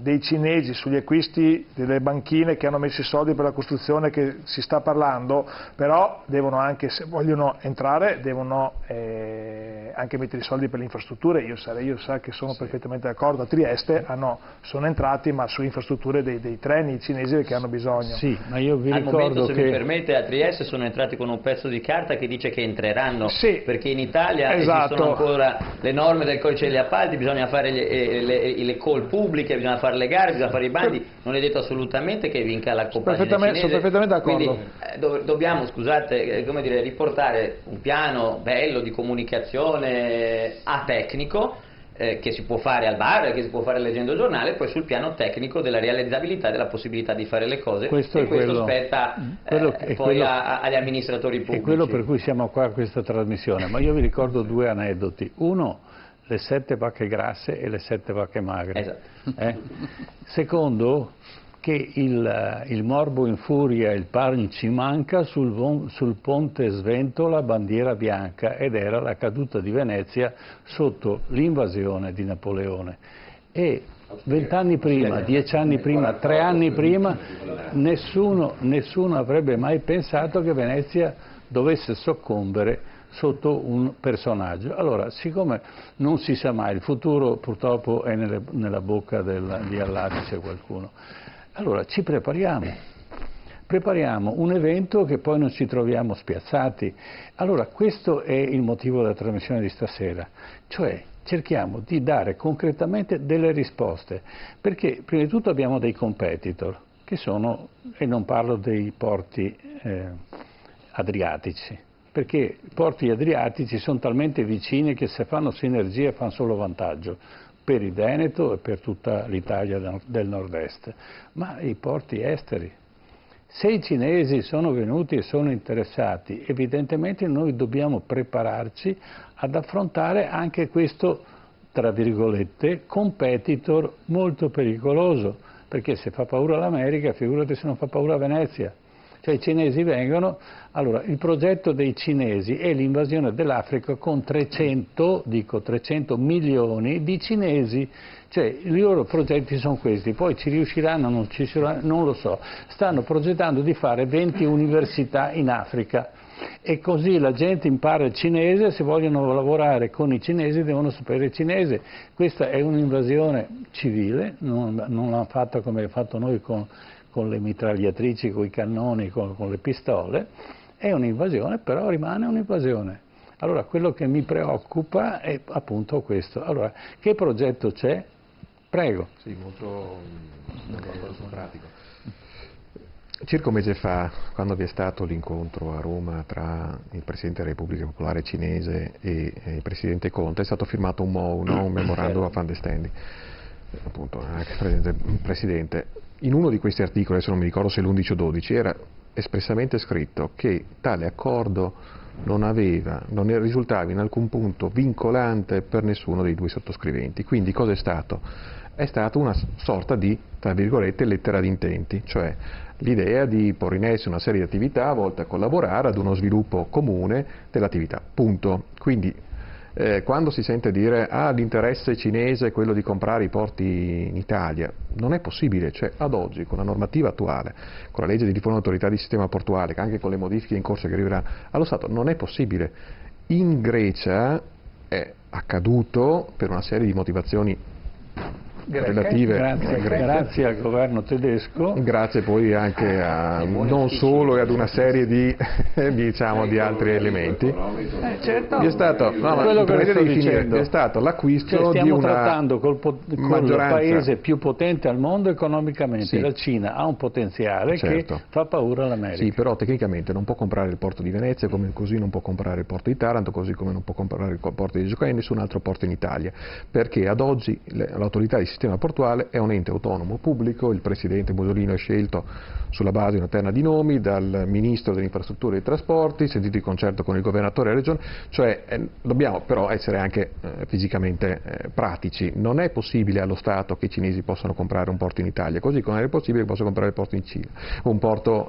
dei cinesi sugli acquisti delle banchine che hanno messo i soldi per la costruzione che si sta parlando, però devono anche, se vogliono entrare, devono anche mettere i soldi per le infrastrutture. Io so che sono perfettamente d'accordo. A Trieste sono entrati, ma sulle infrastrutture dei treni cinesi che hanno bisogno. Sì, ma io vi ricordo momento, se che mi permette, a Trieste sono entrati con un pezzo di carta che dice che entreranno, sì, perché in Italia esatto. esistono ancora le norme del codice degli appalti, bisogna fare le call pubbliche, bisogna fare le gare, bisogna fare i bandi, non è detto assolutamente che vinca la compagine cinese. Sono perfettamente d'accordo. Quindi dobbiamo, scusate, come dire, riportare un piano bello di comunicazione atecnico, che si può fare al bar, che si può fare leggendo il giornale, poi sul piano tecnico della realizzabilità, della possibilità di fare le cose, questo spetta poi agli amministratori pubblici. È quello per cui siamo qua a questa trasmissione, ma io vi ricordo 2 aneddoti. Uno, le 7 vacche grasse e le 7 vacche magre. Esatto. Secondo, che il morbo infuria, il pan ci manca, sul ponte sventola bandiera bianca, ed era la caduta di Venezia sotto l'invasione di Napoleone. E 20 anni prima, 10 anni prima, 3 anni prima, nessuno avrebbe mai pensato che Venezia dovesse soccombere sotto un personaggio. Allora, siccome non si sa mai, il futuro purtroppo è nella bocca di Allah, dice qualcuno, allora ci prepariamo un evento che poi non ci troviamo spiazzati. Allora, questo è il motivo della trasmissione di stasera, cioè cerchiamo di dare concretamente delle risposte, perché prima di tutto abbiamo dei competitor, che sono, e non parlo dei porti adriatici, perché i porti adriatici sono talmente vicini che se fanno sinergia fanno solo vantaggio per il Veneto e per tutta l'Italia del nord-est, ma i porti esteri. Se i cinesi sono venuti e sono interessati, evidentemente noi dobbiamo prepararci ad affrontare anche questo, tra virgolette, competitor molto pericoloso, perché se fa paura l'America, figurati se non fa paura Venezia. Cioè i cinesi vengono, allora il progetto dei cinesi è l'invasione dell'Africa con 300 milioni di cinesi, cioè i loro progetti sono questi, poi ci riusciranno o non ci riusciranno, non lo so, stanno progettando di fare 20 università in Africa e così la gente impara il cinese, se vogliono lavorare con i cinesi devono sapere il cinese. Questa è un'invasione civile, non l'hanno fatta come abbiamo fatto noi con le mitragliatrici, con i cannoni, con le pistole, è un'invasione, però rimane un'invasione. Allora quello che mi preoccupa è appunto questo. Allora, che progetto c'è? Prego. Sì, molto pratico. Circa un mese fa, quando vi è stato l'incontro a Roma tra il Presidente della Repubblica Popolare Cinese e il Presidente Conte, è stato firmato un MOU, un Memorandum of Understanding, appunto, anche Presidente. In uno di questi articoli, adesso non mi ricordo se l'11 o 12, era espressamente scritto che tale accordo non risultava in alcun punto vincolante per nessuno dei 2 sottoscriventi. Quindi cosa è stato? è stata una sorta di, tra virgolette, lettera di intenti, cioè l'idea di porre in essere una serie di attività volte a collaborare ad uno sviluppo comune dell'attività, punto. Quindi quando si sente dire l'interesse cinese è quello di comprare i porti in Italia, non è possibile, cioè ad oggi con la normativa attuale, con la legge di riforma dell'autorità di sistema portuale, anche con le modifiche in corso che arriveranno allo Stato, non è possibile. In Grecia è accaduto per una serie di motivazioni relative grazie al governo tedesco, grazie poi anche a non solo e ad una serie di diciamo di altri elementi certo. è stato quello che sto dicendo è stato l'acquisto stiamo di una trattando col maggioranza. paese più potente al mondo economicamente. Sì. La Cina ha un potenziale Certo. che fa paura all'America. Sì, però tecnicamente non può comprare il porto di Venezia, come così non può comprare il porto di Taranto, così come non può comprare il porto di Giocoè e nessun altro porto in Italia, perché ad oggi l'autorità di sistema portuale è un ente autonomo pubblico, il presidente Musolino è scelto sulla base di una terna di nomi dal ministro delle infrastrutture e dei trasporti, sentito di concerto con il governatore della regione, cioè dobbiamo però essere anche fisicamente pratici, non è possibile allo Stato che i cinesi possano comprare un porto in Italia, così come è possibile che possano comprare il porto in Cina, un porto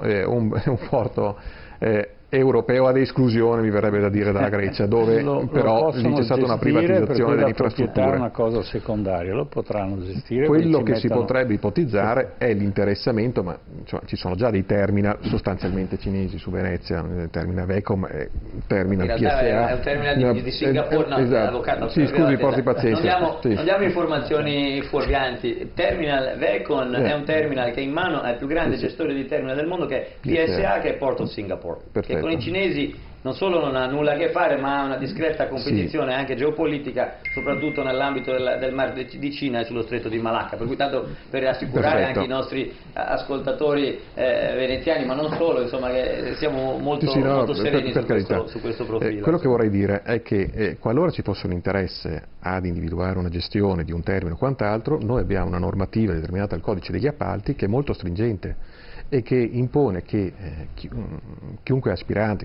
europeo ad esclusione, mi verrebbe da dire, dalla Grecia, dove però lì c'è stata una privatizzazione delle infrastrutture. È una cosa secondaria, lo potranno gestire. Quello che si potrebbe ipotizzare è l'interessamento, ma cioè, ci sono già dei terminal sostanzialmente cinesi su Venezia, il terminal Vecom e il terminal PSA. È un terminal di Singapore, esatto. Avvocato, sì, scusi, porti pazienza. Non diamo informazioni fuorvianti. Il terminal Vecom è un terminal che è in mano al più grande gestore di terminal del mondo, che è PSA, che è Port of Singapore. Perfetto. Che con i cinesi non solo non ha nulla a che fare, ma ha una discreta competizione anche geopolitica, soprattutto nell'ambito del Mar di Cina e sullo stretto di Malacca, per cui tanto per rassicurare anche i nostri ascoltatori veneziani, ma non solo, insomma, che siamo molto sereni su questo profilo. Quello che vorrei dire è che qualora ci fosse un interesse ad individuare una gestione di un termine o quant'altro, noi abbiamo una normativa determinata al codice degli appalti che è molto stringente e che impone che chiunque aspirante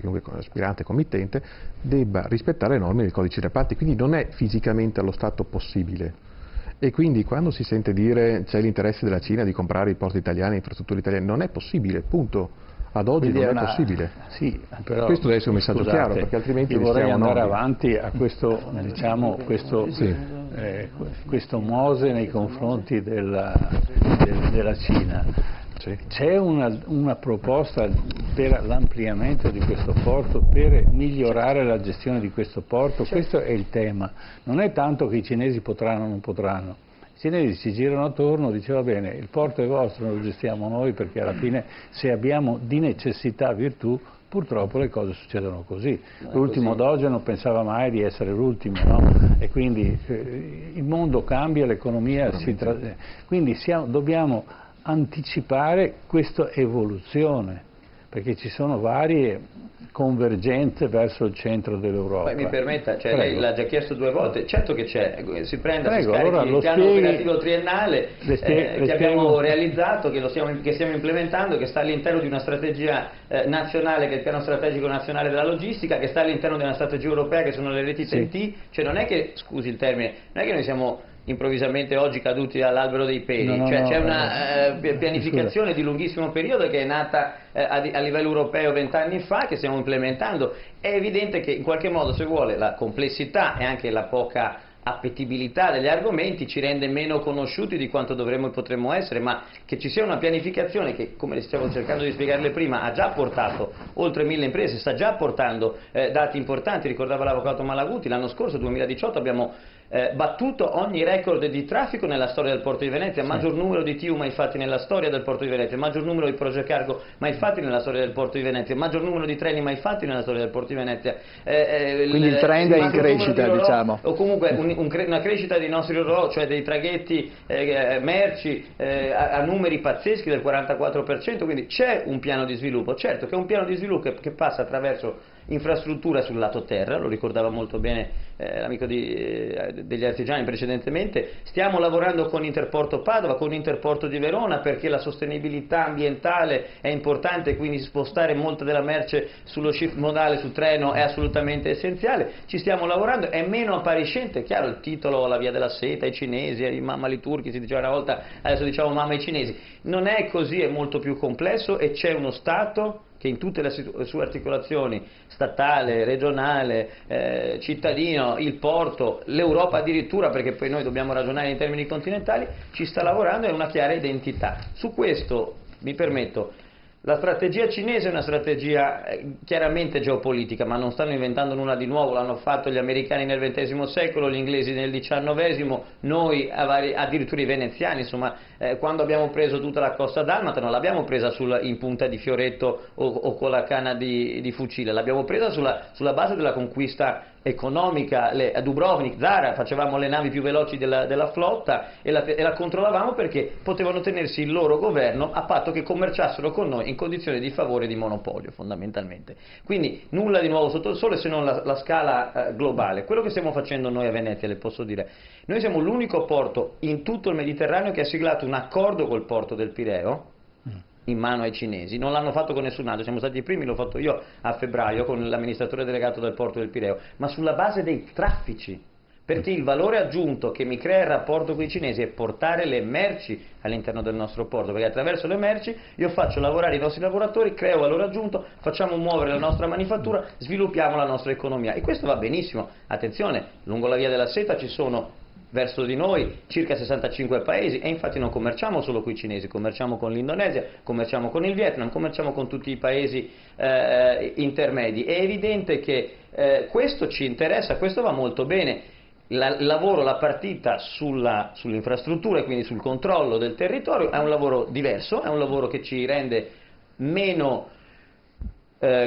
committente debba rispettare le norme del codice degli appalti, quindi non è fisicamente allo Stato possibile. E quindi quando si sente dire c'è l'interesse della Cina di comprare i porti italiani, le infrastrutture italiane, non è possibile, punto. Ad oggi quindi non è possibile. Sì, però, questo deve essere un messaggio chiaro, perché altrimenti io vorrei andare nodi. avanti a questo, diciamo, questo Mose nei confronti della Cina. C'è una proposta per l'ampliamento di questo porto, per migliorare la gestione di questo porto, questo è il tema, non è tanto che i cinesi potranno o non potranno. I cinesi ci girano attorno, dice va bene, il porto è vostro, lo gestiamo noi, perché alla fine se abbiamo di necessità virtù, purtroppo le cose succedono così. L'ultimo doge non pensava mai di essere l'ultimo, no? E quindi il mondo cambia, l'economia quindi dobbiamo anticipare questa evoluzione, perché ci sono varie convergenze verso il centro dell'Europa. Mi permetta, lei l'ha già chiesto 2 volte, certo che c'è, si prenda, si scarichi allora il piano operativo triennale che abbiamo realizzato, che stiamo implementando, che sta all'interno di una strategia nazionale, che è il piano strategico nazionale della logistica, che sta all'interno di una strategia europea che sono le reti TEN-T, cioè non è che, scusi il termine, non è che noi siamo improvvisamente oggi caduti dall'albero dei peli, c'è una pianificazione di lunghissimo periodo che è nata a livello europeo 20 anni fa, che stiamo implementando. È evidente che in qualche modo, se vuole, la complessità e anche la poca appetibilità degli argomenti ci rende meno conosciuti di quanto dovremmo e potremmo essere, ma che ci sia una pianificazione che, come stiamo cercando di spiegarle prima, ha già portato oltre 1000 imprese, sta già portando dati importanti. Ricordava l'avvocato Malaguti, l'anno scorso, 2018, abbiamo battuto ogni record di traffico nella storia del Porto di Venezia, maggior numero di TIU mai fatti nella storia del Porto di Venezia, maggior numero di Project Cargo mai fatti nella storia del Porto di Venezia, maggior numero di treni mai fatti nella storia del Porto di Venezia. Quindi il trend è in crescita, diciamo. O comunque una crescita dei nostri RORO, cioè dei traghetti merci a numeri pazzeschi del 44%, quindi c'è un piano di sviluppo, certo che è un piano di sviluppo che passa attraverso infrastruttura sul lato terra, lo ricordava molto bene l'amico degli artigiani precedentemente, stiamo lavorando con Interporto Padova, con Interporto di Verona, perché la sostenibilità ambientale è importante, quindi spostare molta della merce sullo shift modale, sul treno, è assolutamente essenziale. Ci stiamo lavorando, è meno appariscente, chiaro, il titolo La via della seta, i cinesi, i mamma li turchi, si diceva una volta, adesso diciamo mamma i cinesi, non è così, è molto più complesso e c'è uno Stato che in tutte le sue articolazioni, statale, regionale, cittadino, il porto, l'Europa addirittura, perché poi noi dobbiamo ragionare in termini continentali, ci sta lavorando e ha una chiara identità. Su questo, mi permetto, la strategia cinese è una strategia chiaramente geopolitica, ma non stanno inventando nulla di nuovo, l'hanno fatto gli americani nel XX secolo, gli inglesi nel XIX, noi addirittura i veneziani, insomma, quando abbiamo preso tutta la costa dalmata non l'abbiamo presa in punta di fioretto o con la canna di fucile, l'abbiamo presa sulla base della conquista economica. A Dubrovnik, Zara, facevamo le navi più veloci della flotta e la controllavamo perché potevano tenersi il loro governo a patto che commerciassero con noi in condizioni di favore e di monopolio, fondamentalmente. Quindi nulla di nuovo sotto il sole se non la scala globale. Quello che stiamo facendo noi a Venezia, le posso dire, noi siamo l'unico porto in tutto il Mediterraneo che ha siglato un accordo col porto del Pireo in mano ai cinesi, non l'hanno fatto con nessun altro, siamo stati i primi, l'ho fatto io a febbraio con l'amministratore delegato del porto del Pireo, ma sulla base dei traffici, perché il valore aggiunto che mi crea il rapporto con i cinesi è portare le merci all'interno del nostro porto, perché attraverso le merci io faccio lavorare i nostri lavoratori, creo valore aggiunto, facciamo muovere la nostra manifattura, sviluppiamo la nostra economia e questo va benissimo. Attenzione, lungo la via della seta ci sono verso di noi circa 65 paesi e infatti non commerciamo solo con i cinesi, commerciamo con l'Indonesia, commerciamo con il Vietnam, commerciamo con tutti i paesi intermedi. È evidente che questo ci interessa, questo va molto bene. Il lavoro, la partita sull'infrastruttura e quindi sul controllo del territorio è un lavoro diverso, è un lavoro che ci rende meno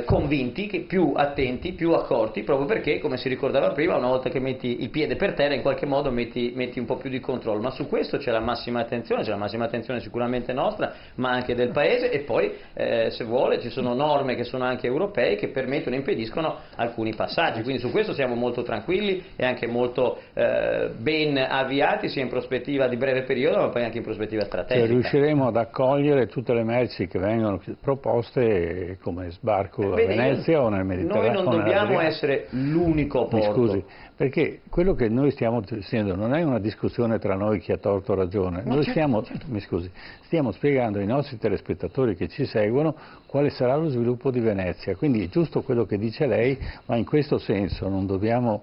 convinti, più attenti, più accorti, proprio perché, come si ricordava prima, una volta che metti il piede per terra in qualche modo metti un po' più di controllo, ma su questo c'è la massima attenzione sicuramente nostra, ma anche del Paese e poi se vuole ci sono norme che sono anche europee che permettono e impediscono alcuni passaggi, quindi su questo siamo molto tranquilli e anche molto ben avviati sia in prospettiva di breve periodo ma poi anche in prospettiva strategica. Riusciremo ad accogliere tutte le merci che vengono proposte come sbarco a Venezia o nel Mediterraneo? Noi non dobbiamo essere l'unico porto. Mi scusi, perché quello che noi stiamo dicendo non è una discussione tra noi chi ha torto o ragione, noi stiamo spiegando ai nostri telespettatori che ci seguono quale sarà lo sviluppo di Venezia, quindi è giusto quello che dice lei, ma in questo senso non dobbiamo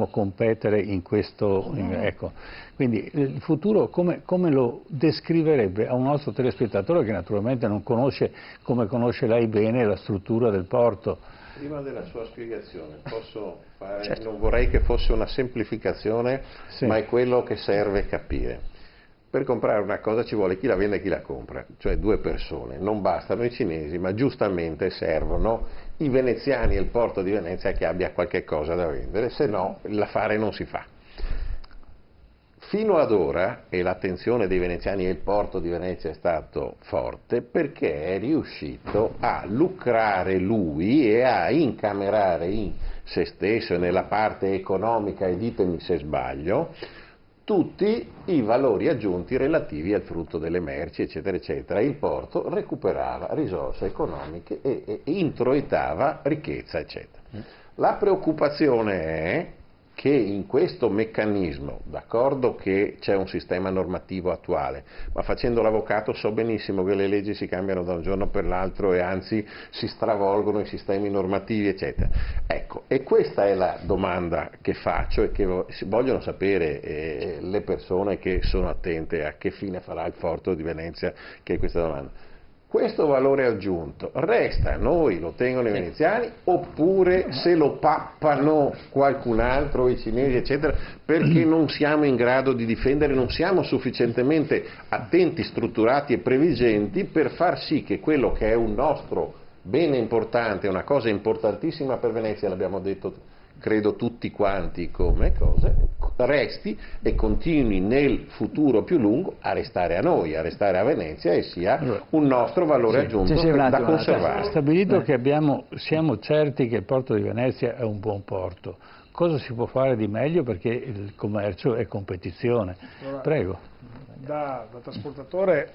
competere in questo, ecco. Quindi il futuro come lo descriverebbe a un nostro telespettatore che naturalmente non conosce, come conosce lei bene, la struttura del porto? Prima della sua spiegazione posso fare, certo. Non vorrei che fosse una semplificazione, sì. Ma è quello che serve capire. Per comprare una cosa ci vuole chi la vende e chi la compra, cioè due persone, non bastano i cinesi, ma giustamente servono i veneziani e il porto di Venezia che abbia qualche cosa da vendere, se no l'affare non si fa. Fino ad ora, e l'attenzione dei veneziani e il porto di Venezia è stato forte, perché è riuscito a lucrare lui e a incamerare in se stesso e nella parte economica, e ditemi se sbaglio, tutti i valori aggiunti relativi al frutto delle merci, eccetera, eccetera. Il porto recuperava risorse economiche e introitava ricchezza, eccetera. La preoccupazione è che in questo meccanismo, d'accordo che c'è un sistema normativo attuale, ma facendo l'avvocato so benissimo che le leggi si cambiano da un giorno per l'altro e anzi si stravolgono i sistemi normativi, eccetera. Ecco, e questa è la domanda che faccio e che vogliono sapere le persone che sono attente a che fine farà il porto di Venezia, che è questa domanda. Questo valore aggiunto resta, noi lo tengono i veneziani, oppure se lo pappano qualcun altro, i cinesi, eccetera, perché non siamo in grado di difendere, non siamo sufficientemente attenti, strutturati e previgenti per far sì che quello che è un nostro bene importante, una cosa importantissima per Venezia, l'abbiamo detto credo tutti quanti come cose, resti e continui nel futuro più lungo a restare a noi, a restare a Venezia e sia un nostro valore aggiunto da conservare. Stabilito che siamo certi che il porto di Venezia è un buon porto, cosa si può fare di meglio perché il commercio è competizione? Allora, prego. Da trasportatore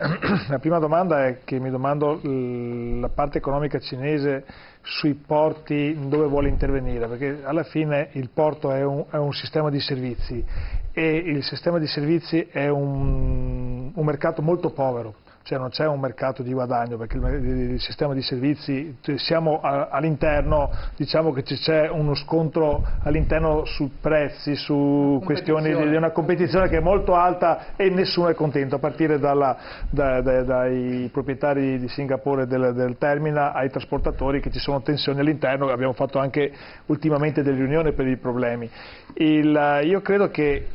la prima domanda è che mi domando la parte economica cinese sui porti dove vuole intervenire, perché alla fine il porto è un sistema di servizi e il sistema di servizi è un mercato molto povero. Cioè non c'è un mercato di guadagno perché il sistema di servizi, siamo all'interno, diciamo che c'è uno scontro all'interno su prezzi, su questioni di una competizione che è molto alta e nessuno è contento, a partire dai proprietari di Singapore del terminal ai trasportatori, che ci sono tensioni all'interno, abbiamo fatto anche ultimamente delle riunioni per i problemi. Io credo che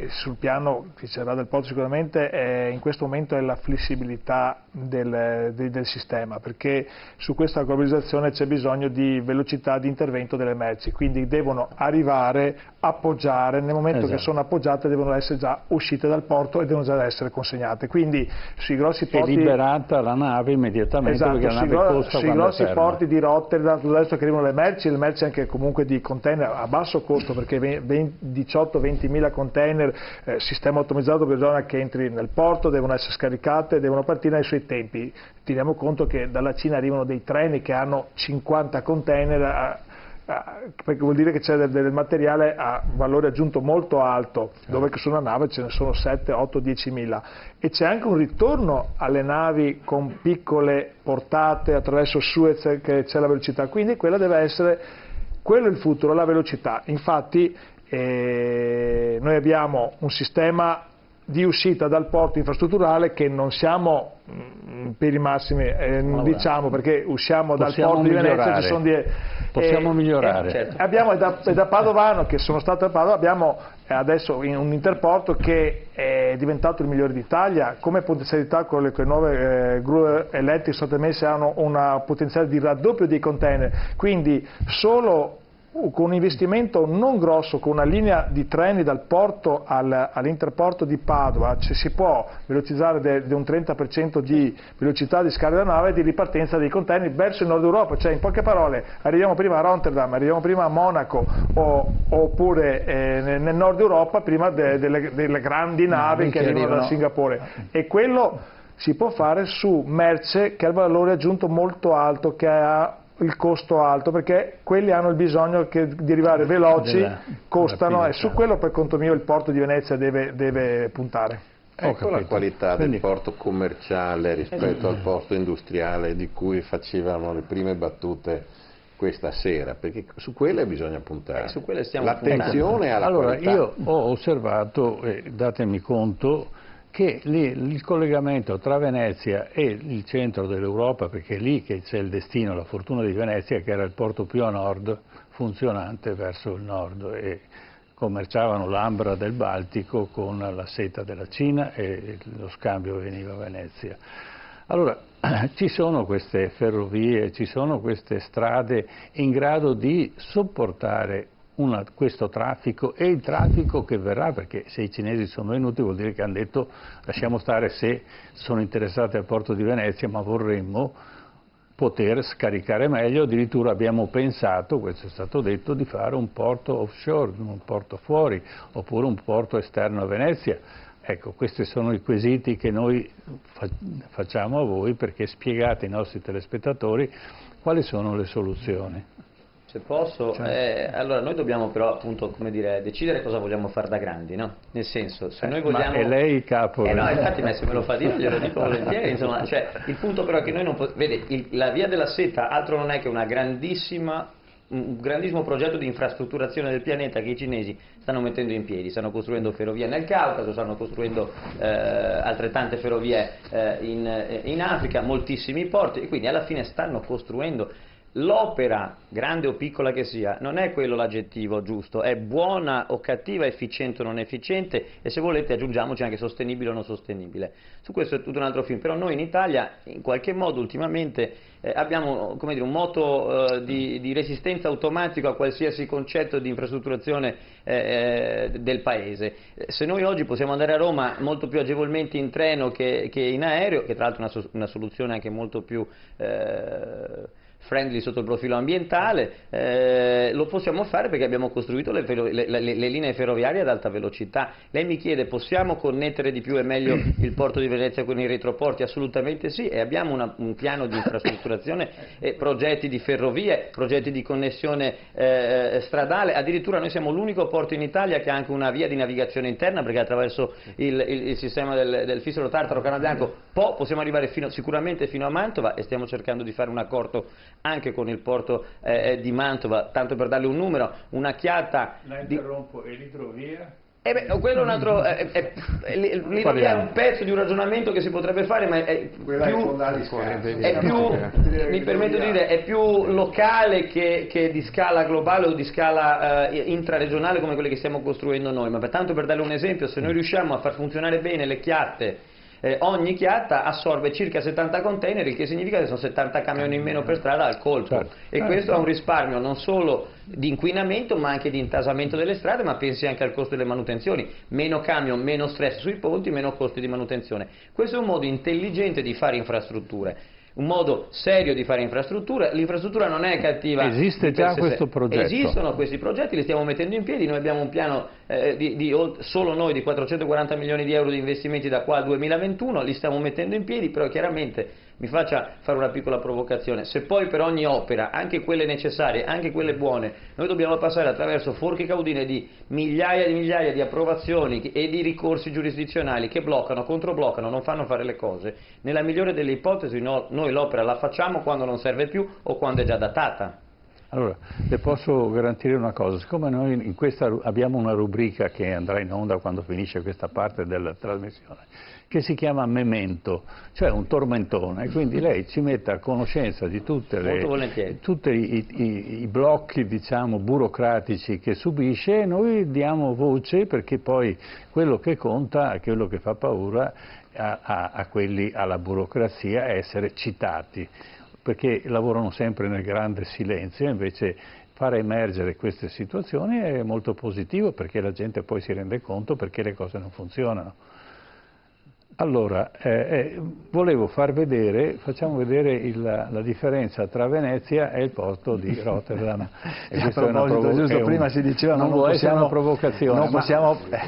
sul piano che c'era del porto sicuramente in questo momento è la flessibilità del sistema, perché su questa globalizzazione c'è bisogno di velocità di intervento delle merci, quindi devono arrivare, appoggiare, nel momento che sono appoggiate devono essere già uscite dal porto e devono già essere consegnate, quindi sui grossi porti... È liberata la nave immediatamente, perché la nave costa sui grossi porti di Rotterdam, tutto adesso che arrivano le merci anche comunque di container a basso costo, perché 18-20 mila container, sistema automatizzato, bisogna che entri nel porto, devono essere scaricate, devono partire nei suoi tempi. Teniamo conto che dalla Cina arrivano dei treni che hanno 50 container, perché vuol dire che c'è del materiale a valore aggiunto molto alto, dove su una nave ce ne sono 7, 8, 10 mila, e c'è anche un ritorno alle navi con piccole portate attraverso Suez, che c'è la velocità, quindi quella deve essere, quello è il futuro, la velocità. Infatti noi abbiamo un sistema di uscita dal porto infrastrutturale che non siamo per i massimi, diciamo, perché usciamo dal porto di Venezia, ci sono possiamo migliorare. Certo. Abbiamo da Padovano, che sono stato a Padova, abbiamo adesso un interporto che è diventato il migliore d'Italia, come potenzialità con le nuove gru elettriche state messe hanno una potenziale di raddoppio dei container, quindi solo con un investimento non grosso, con una linea di treni dal porto all'interporto di Padova, si può velocizzare di un 30% di velocità di scarico della nave e di ripartenza dei container verso il nord Europa, cioè in poche parole arriviamo prima a Rotterdam, arriviamo prima a Monaco oppure nel nord Europa prima delle grandi navi che arrivano da Singapore, e quello si può fare su merce che ha il valore aggiunto molto alto, che ha il costo alto, perché quelli hanno il bisogno di arrivare veloci, costano, e su quello per conto mio il porto di Venezia deve puntare. Ecco la qualità del porto commerciale rispetto al porto industriale di cui facevano le prime battute questa sera, perché su quelle bisogna puntare. Su quelle stiamo l'attenzione alla qualità. Io ho osservato, datemi conto, che il collegamento tra Venezia e il centro dell'Europa, perché è lì che c'è il destino, la fortuna di Venezia, che era il porto più a nord, funzionante verso il nord, e commerciavano l'ambra del Baltico con la seta della Cina e lo scambio veniva a Venezia. Allora, ci sono queste ferrovie, ci sono queste strade in grado di sopportare questo traffico e il traffico che verrà, perché se i cinesi sono venuti vuol dire che hanno detto lasciamo stare se sono interessati al porto di Venezia, ma vorremmo poter scaricare meglio, addirittura abbiamo pensato, questo è stato detto, di fare un porto offshore, un porto fuori, oppure un porto esterno a Venezia. Ecco, questi sono i quesiti che noi facciamo a voi, perché spiegate ai nostri telespettatori quali sono le soluzioni. Se posso, allora noi dobbiamo però appunto, come dire, decidere cosa vogliamo fare da grandi, no? Nel senso, se noi vogliamo... Ma è lei il capo? No, infatti se me lo fa dire glielo dico volentieri, insomma, cioè, il punto però è che noi non possiamo... Vede, la Via della Seta altro non è che un grandissimo progetto di infrastrutturazione del pianeta che i cinesi stanno mettendo in piedi, stanno costruendo ferrovie nel Caucaso, stanno costruendo altrettante ferrovie in Africa, moltissimi porti, e quindi alla fine stanno costruendo L'opera, grande o piccola che sia, non è quello l'aggettivo giusto, è buona o cattiva, efficiente o non efficiente, e se volete aggiungiamoci anche sostenibile o non sostenibile. Su questo è tutto un altro film, però noi in Italia in qualche modo ultimamente abbiamo, come dire, un moto di resistenza automatico a qualsiasi concetto di infrastrutturazione del paese. Se noi oggi possiamo andare a Roma molto più agevolmente in treno che in aereo, che tra l'altro è una soluzione anche molto più friendly sotto il profilo ambientale, lo possiamo fare perché abbiamo costruito le linee ferroviarie ad alta velocità. Lei mi chiede, possiamo connettere di più e meglio il porto di Venezia con i retroporti? Assolutamente sì, e abbiamo un piano di infrastrutturazione, progetti di ferrovie, progetti di connessione stradale. Addirittura noi siamo l'unico porto in Italia che ha anche una via di navigazione interna, perché attraverso il sistema del Fissero Tartaro Canale Bianco possiamo arrivare sicuramente fino a Mantova, e stiamo cercando di fare un accordo anche con il porto di Mantova, tanto per darle un numero, una chiata. La interrompo, e l'idrovia? Quello è un altro, l'idrovia è un pezzo di un ragionamento che si potrebbe fare, ma è più, mi permetto di dire, è più locale che di scala globale o di scala intraregionale come quelle che stiamo costruendo noi. Ma tanto per darle un esempio, se noi riusciamo a far funzionare bene le chiatte, ogni chiatta assorbe circa 70 container, il che significa che sono 70 camioni in meno per strada al colpo, e questo è un risparmio non solo di inquinamento ma anche di intasamento delle strade, ma pensi anche al costo delle manutenzioni: meno camion, meno stress sui ponti, meno costi di manutenzione. Questo è un modo intelligente di fare infrastrutture, un modo serio di fare infrastruttura. L'infrastruttura non è cattiva. Esiste già questo progetto? Esistono questi progetti, li stiamo mettendo in piedi. Noi abbiamo un piano solo noi di 440 milioni di euro di investimenti da qua al 2021, li stiamo mettendo in piedi, però chiaramente mi faccia fare una piccola provocazione: se poi per ogni opera, anche quelle necessarie, anche quelle buone, noi dobbiamo passare attraverso forche caudine di migliaia di approvazioni e di ricorsi giurisdizionali che bloccano, controbloccano, non fanno fare le cose, nella migliore delle ipotesi noi l'opera la facciamo quando non serve più o quando è già datata. Allora, le posso garantire una cosa: siccome noi in questa abbiamo una rubrica che andrà in onda quando finisce questa parte della trasmissione, che si chiama Memento, cioè un tormentone, quindi lei ci mette a conoscenza di tutti i blocchi, diciamo, burocratici che subisce, e noi diamo voce, perché poi quello che conta, quello che fa paura alla burocrazia, è essere citati, perché lavorano sempre nel grande silenzio. Invece fare emergere queste situazioni è molto positivo, perché la gente poi si rende conto perché le cose non funzionano. Allora, volevo facciamo vedere la differenza tra Venezia e il porto di Rotterdam. A proposito, giusto prima si diceva non vuole essere una provocazione,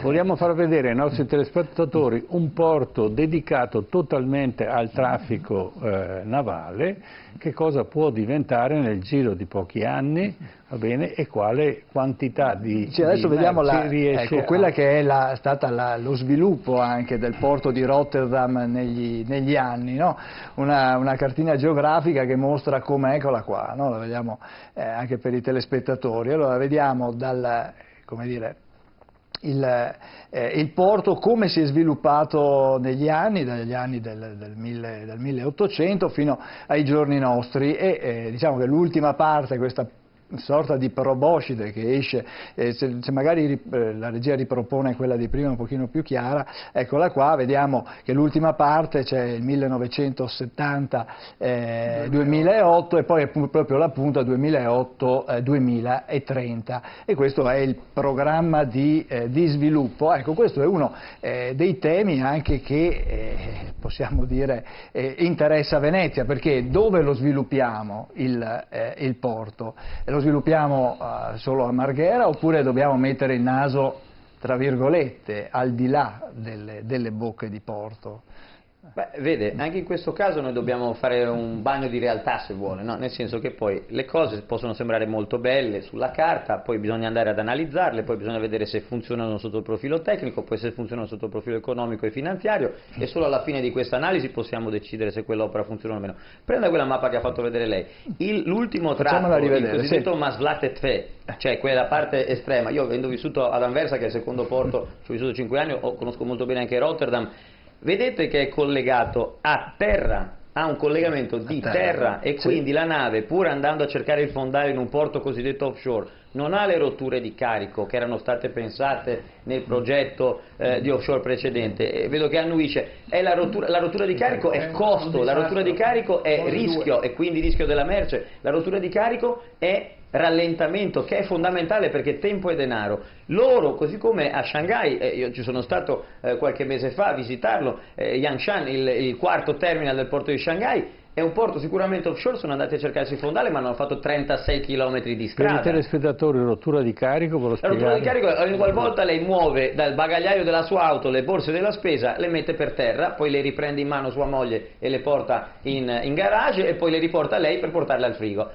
vogliamo far vedere ai nostri telespettatori un porto dedicato totalmente al traffico navale, che cosa può diventare nel giro di pochi anni, va bene, e quale quantità di adesso vediamo riesce quella che è stata lo sviluppo anche del porto di Rotterdam negli anni, no? Una cartina geografica che mostra com'è, eccola qua, no? La vediamo anche per i telespettatori. Allora vediamo il porto come si è sviluppato dagli anni del 1800 fino ai giorni nostri, e diciamo che l'ultima parte, questa sorta di proboscide che esce, se magari la regia ripropone quella di prima un pochino più chiara, eccola qua, vediamo che l'ultima parte c'è il 1970-2008 e poi proprio la punta 2008-2030, e questo è il programma di sviluppo. Ecco, questo è uno dei temi anche che possiamo dire interessa Venezia, perché dove lo sviluppiamo il porto? Lo sviluppiamo solo a Marghera, oppure dobbiamo mettere il naso, tra virgolette, al di là delle bocche di porto? Beh, vede, anche in questo caso noi dobbiamo fare un bagno di realtà, se vuole, no? Nel senso che poi le cose possono sembrare molto belle sulla carta, poi bisogna andare ad analizzarle, poi bisogna vedere se funzionano sotto il profilo tecnico, poi se funzionano sotto il profilo economico e finanziario, e solo alla fine di questa analisi possiamo decidere se quell'opera funziona o meno. Prenda quella mappa che ha fatto vedere lei, l'ultimo tratto, il cosiddetto Maasvlakte, cioè quella parte estrema. Io, avendo vissuto ad Anversa, che è il secondo porto, ci ho vissuto 5 anni, conosco molto bene anche Rotterdam. Vedete che è collegato a terra ha un collegamento di terra e quindi la nave, pur andando a cercare il fondale in un porto cosiddetto offshore, non ha le rotture di carico che erano state pensate nel progetto di offshore precedente. E vedo che annuisce. La rottura di carico è costo, la rottura di carico è rischio e quindi rischio della merce, la rottura di carico è rallentamento, che è fondamentale perché tempo è denaro. Loro, così come a Shanghai, io ci sono stato qualche mese fa a visitarlo, Yangshan, il quarto terminal del porto di Shanghai, è un porto sicuramente offshore, sono andati a cercarsi il fondale ma hanno fatto 36 km di strada. Per i telespettatori, rottura di carico, ve lo La rottura di carico ogni qualvolta lei muove dal bagagliaio della sua auto le borse della spesa, le mette per terra, poi le riprende in mano sua moglie e le porta in garage e poi le riporta lei per portarle al frigo.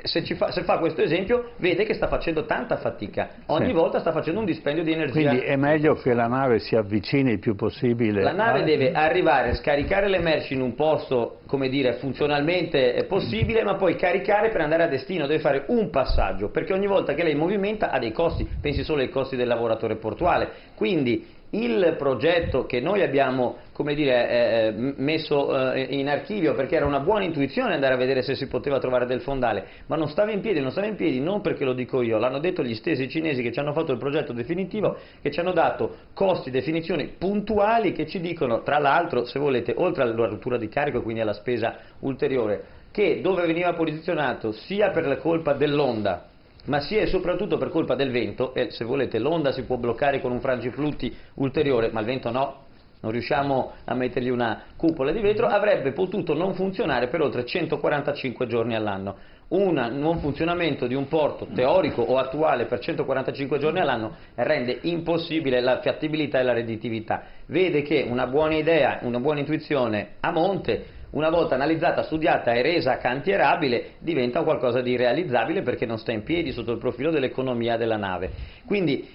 Se fa questo esempio vede che sta facendo tanta fatica, ogni volta sta facendo un dispendio di energia. Quindi è meglio che la nave si avvicini il più possibile. La nave deve arrivare, scaricare le merci in un posto, come dire, funzionalmente possibile, ma poi caricare per andare a destino, deve fare un passaggio, perché ogni volta che lei movimenta ha dei costi, pensi solo ai costi del lavoratore portuale. Quindi il progetto che noi abbiamo, come dire, messo in archivio, perché era una buona intuizione andare a vedere se si poteva trovare del fondale, ma non stava in piedi non perché lo dico io, l'hanno detto gli stessi cinesi che ci hanno fatto il progetto definitivo, che ci hanno dato costi, definizioni puntuali che ci dicono, tra l'altro, se volete, oltre alla rottura di carico e quindi alla spesa ulteriore, che dove veniva posizionato sia per la colpa dell'onda ma sia e soprattutto per colpa del vento, e se volete l'onda si può bloccare con un frangiflutti ulteriore, ma il vento no, non riusciamo a mettergli una cupola di vetro, avrebbe potuto non funzionare per oltre 145 giorni all'anno. Un non funzionamento di un porto teorico o attuale per 145 giorni all'anno rende impossibile la fattibilità e la redditività. Vede che una buona idea, una buona intuizione a monte, una volta analizzata, studiata e resa cantierabile, diventa qualcosa di irrealizzabile perché non sta in piedi sotto il profilo dell'economia della nave. Quindi,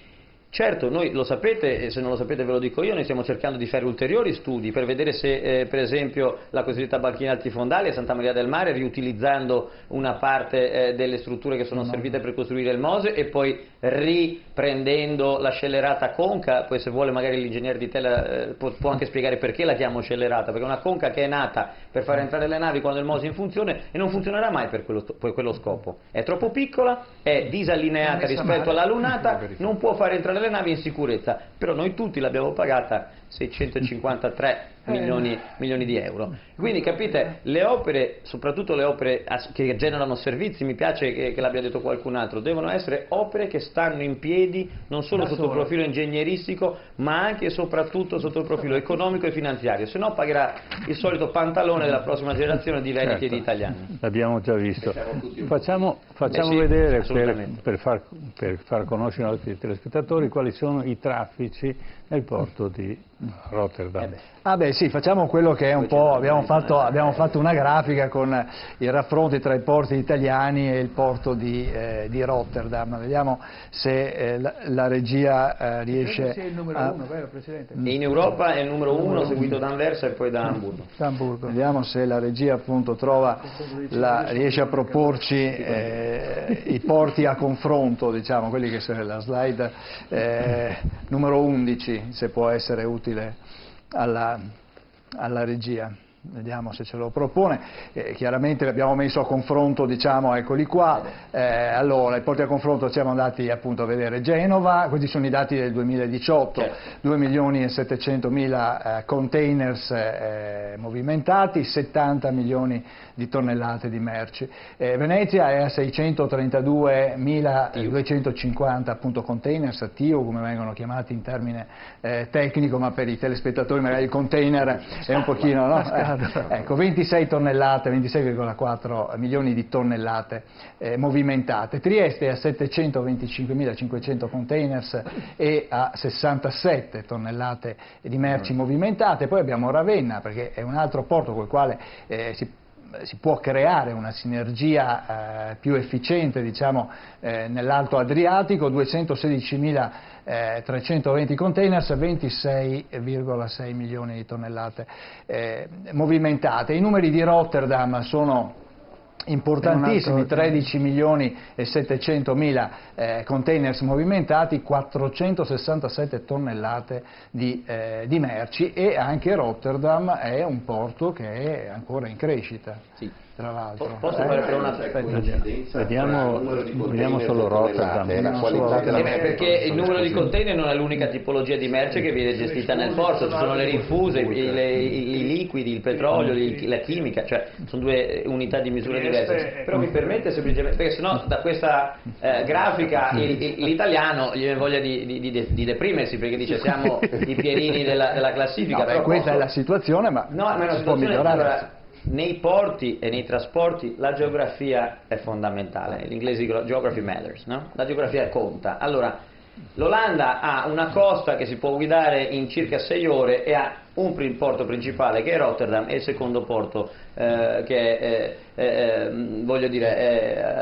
certo, noi lo sapete, e se non lo sapete ve lo dico io, noi stiamo cercando di fare ulteriori studi per vedere se, per esempio, la cosiddetta banchina altifondale a Santa Maria del Mare, riutilizzando una parte delle strutture che sono servite per costruire il Mose e poi riprendendo la scellerata conca, poi se vuole magari l'ingegnere di tela può anche spiegare perché la chiamo scellerata, perché è una conca che è nata per far entrare le navi quando il Mose è in funzione e non funzionerà mai per quello scopo. È troppo piccola, è disallineata rispetto alla lunata, non può far entrare le navi in sicurezza, però noi tutti l'abbiamo pagata 653 milioni di euro. Quindi capite, le opere, soprattutto le opere che generano servizi, mi piace che l'abbia detto qualcun altro, devono essere opere che stanno in piedi non solo sotto il profilo ingegneristico ma anche e soprattutto sotto il profilo economico e finanziario, se no pagherà il solito pantalone della prossima generazione di veneti e di italiani. L'abbiamo già visto. Facciamo sì, vedere per far conoscere ai nostri telespettatori quali sono i traffici nel porto di Rotterdam. Sì, facciamo quello che è un po', abbiamo fatto una grafica con i raffronti tra i porti italiani e il porto di Rotterdam, vediamo se la regia riesce sia il numero uno, vero Presidente? In Europa è il numero 1, seguito da Anversa e poi da Amburgo. Vediamo se la regia appunto riesce a proporci i porti a confronto, diciamo, quelli che sono la slide numero 11, se può essere utile alla regia. Vediamo se ce lo propone. Chiaramente abbiamo messo a confronto, diciamo, eccoli qua. Allora, i porti a confronto siamo andati appunto a vedere Genova, questi sono i dati del 2018, 2.700.000 containers movimentati, 70 milioni di tonnellate di merci. Venezia è a 632.250 appunto containers, TIO come vengono chiamati in termine tecnico, ma per i telespettatori magari il container è un pochino, no? Ecco, 26,4 milioni di tonnellate movimentate. Trieste è a 725.500 containers e a 67 tonnellate di merci movimentate. Poi abbiamo Ravenna, perché è un altro porto col quale si può creare una sinergia più efficiente, diciamo, nell'Alto Adriatico, 216.320 containers, 26,6 milioni di tonnellate movimentate. I numeri di Rotterdam sono importantissimi, 13 milioni e 700 mila containers movimentati, 467 tonnellate di merci, e anche Rotterdam è un porto che è ancora in crescita. Sì. Tra l'altro. Posso fare per una vediamo solo Rotterdam. Perché il numero di container non è l'unica tipologia di merce che viene gestita nel porto, ci sono le rinfuse, i liquidi, il petrolio, la chimica, cioè sono due unità di misura diverse. Però mi permette semplicemente, perché sennò da questa grafica l'italiano gli viene voglia di deprimersi, perché dice siamo i pierini della classifica. No, questa è la situazione, ma si può migliorare. Nei porti e nei trasporti la geografia è fondamentale, in inglese geography matters, no? La geografia conta. Allora, l'Olanda ha una costa che si può guidare in circa 6 ore e ha un porto principale che è Rotterdam e il secondo porto che è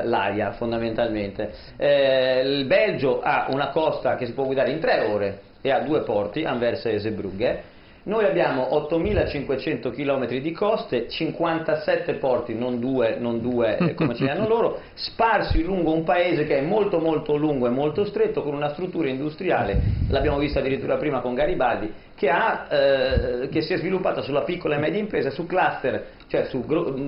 l'Aia fondamentalmente. Il Belgio ha una costa che si può guidare in 3 ore e ha 2 porti, Anversa e Zeebrugge. Noi abbiamo 8.500 km di coste, 57 porti, non due come ce li hanno loro, sparsi lungo un paese che è molto molto lungo e molto stretto, con una struttura industriale, l'abbiamo vista addirittura prima con Garibaldi, che si è sviluppata sulla piccola e media impresa, su cluster, cioè su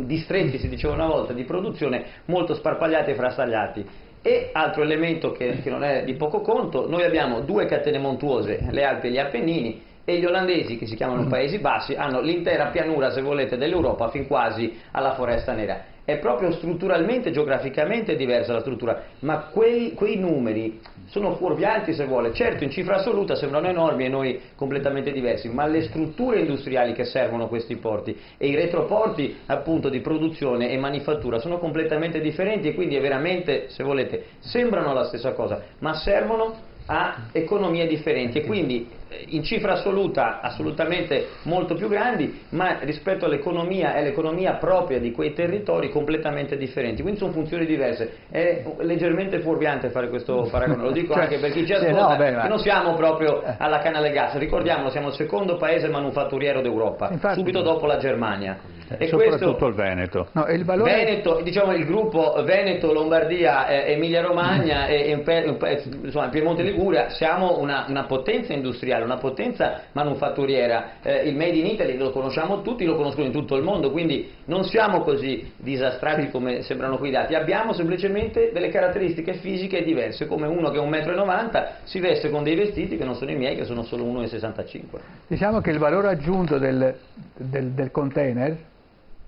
distretti, si diceva una volta, di produzione molto sparpagliati e frastagliati. E altro elemento che non è di poco conto, noi abbiamo 2 catene montuose, le Alpi e gli Appennini, e gli olandesi, che si chiamano Paesi Bassi, hanno l'intera pianura, se volete, dell'Europa fin quasi alla Foresta Nera. È proprio strutturalmente, geograficamente diversa la struttura, ma quei numeri sono fuorvianti, se vuole. Certo, in cifra assoluta sembrano enormi e noi completamente diversi, ma le strutture industriali che servono questi porti e i retroporti appunto di produzione e manifattura sono completamente differenti, e quindi è veramente, se volete, sembrano la stessa cosa, ma servono a economie differenti, e quindi in cifra assoluta assolutamente molto più grandi, ma rispetto all'economia e l'economia propria di quei territori completamente differenti, quindi sono funzioni diverse. È leggermente fuorviante fare questo paragone, lo dico anche per chi ci ascolta, che non siamo proprio alla canna alle gas, ricordiamolo, siamo il secondo paese manufatturiero d'Europa, subito dopo la Germania. E soprattutto il Veneto. No, il valore... Veneto, diciamo il gruppo Veneto, Lombardia, Emilia Romagna e insomma Piemonte e Liguria, siamo una potenza industriale, una potenza manufatturiera. Il Made in Italy lo conosciamo tutti, lo conoscono in tutto il mondo, quindi non siamo così disastrati come sembrano qui i dati, abbiamo semplicemente delle caratteristiche fisiche diverse, come uno che è 1,90 m si veste con dei vestiti che non sono i miei, che sono solo 1,65 m. Diciamo che il valore aggiunto del container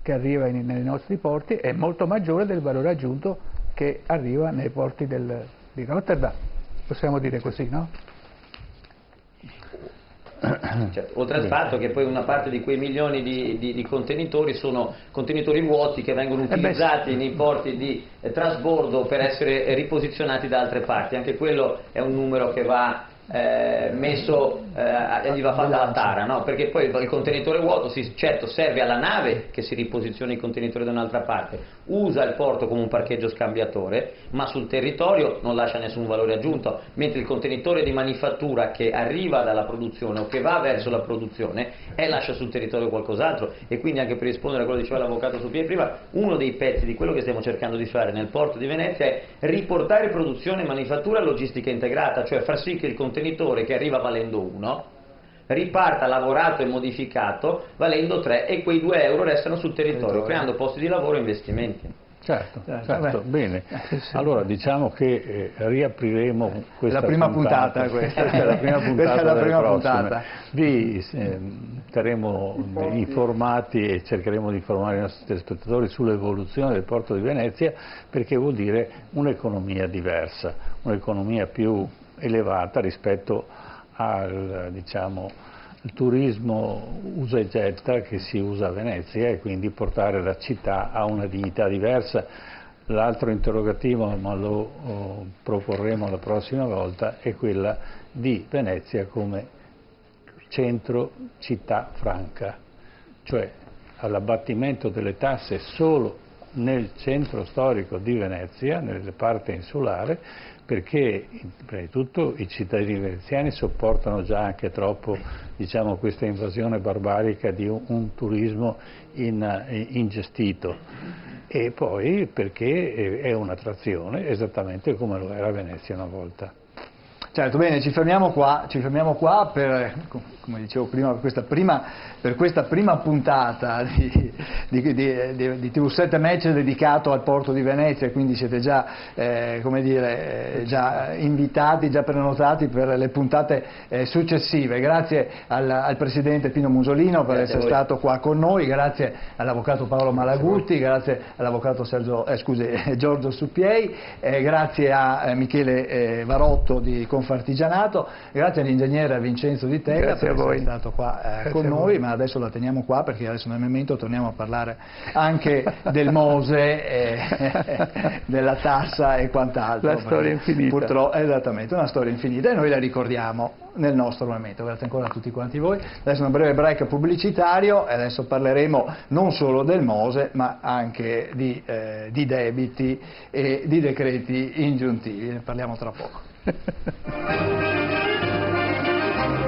che arriva nei nostri porti è molto maggiore del valore aggiunto che arriva nei porti di Rotterdam, possiamo dire così, no? Certo, oltre al fatto che poi una parte di quei milioni di contenitori sono contenitori vuoti che vengono utilizzati nei porti di trasbordo per essere riposizionati da altre parti, anche quello è un numero che va messo, gli va fatta la tara, no? Perché poi il contenitore vuoto certo serve alla nave che si riposiziona i contenitori da un'altra parte, usa il porto come un parcheggio scambiatore, ma sul territorio non lascia nessun valore aggiunto, mentre il contenitore di manifattura che arriva dalla produzione o che va verso la produzione lascia sul territorio qualcos'altro. E quindi, anche per rispondere a quello che diceva l'avvocato Suppieri prima, uno dei pezzi di quello che stiamo cercando di fare nel porto di Venezia è riportare produzione e manifattura a logistica integrata, cioè far sì che il contenitore che arriva valendo 1 riparta lavorato e modificato valendo 3, e quei 2 euro restano sul territorio, creando posti di lavoro e investimenti. Certo, bene. Allora diciamo che riapriremo questa puntata. Questa è la prima puntata. Vi terremo informati e cercheremo di informare i nostri telespettatori sull'evoluzione del porto di Venezia, perché vuol dire un'economia diversa, un'economia più elevata rispetto al il turismo usa e getta che si usa a Venezia, e quindi portare la città a una dignità diversa. L'altro interrogativo, ma lo proporremo la prossima volta, è quella di Venezia come centro città franca, cioè all'abbattimento delle tasse solo nel centro storico di Venezia, nella parte insulare, perché prima di tutto i cittadini veneziani sopportano già anche troppo questa invasione barbarica di un turismo ingestito, e poi perché è un'attrazione esattamente come lo era Venezia una volta. Certo, bene, ci fermiamo qua per, come dicevo prima, per questa prima puntata di TV7 Match dedicato al porto di Venezia, quindi siete già, già invitati, già prenotati per le puntate successive. Grazie al Presidente Pino Musolino per essere stato qua con noi, grazie all'Avvocato Paolo Malaguti, grazie all'Avvocato Giorgio Suppiei, grazie a Michele Varotto di Confartigianato, grazie all'ingegnere Vincenzo Di Tella per essere stato qua con noi, ma adesso la teniamo qua perché adesso nel momento torniamo a parlare anche del Mose, della tassa e quant'altro. La storia infinita. Purtroppo, esattamente, una storia infinita e noi la ricordiamo nel nostro momento. Grazie ancora a tutti quanti voi. Adesso un breve break pubblicitario e adesso parleremo non solo del Mose ma anche di debiti e di decreti ingiuntivi. Ne parliamo tra poco.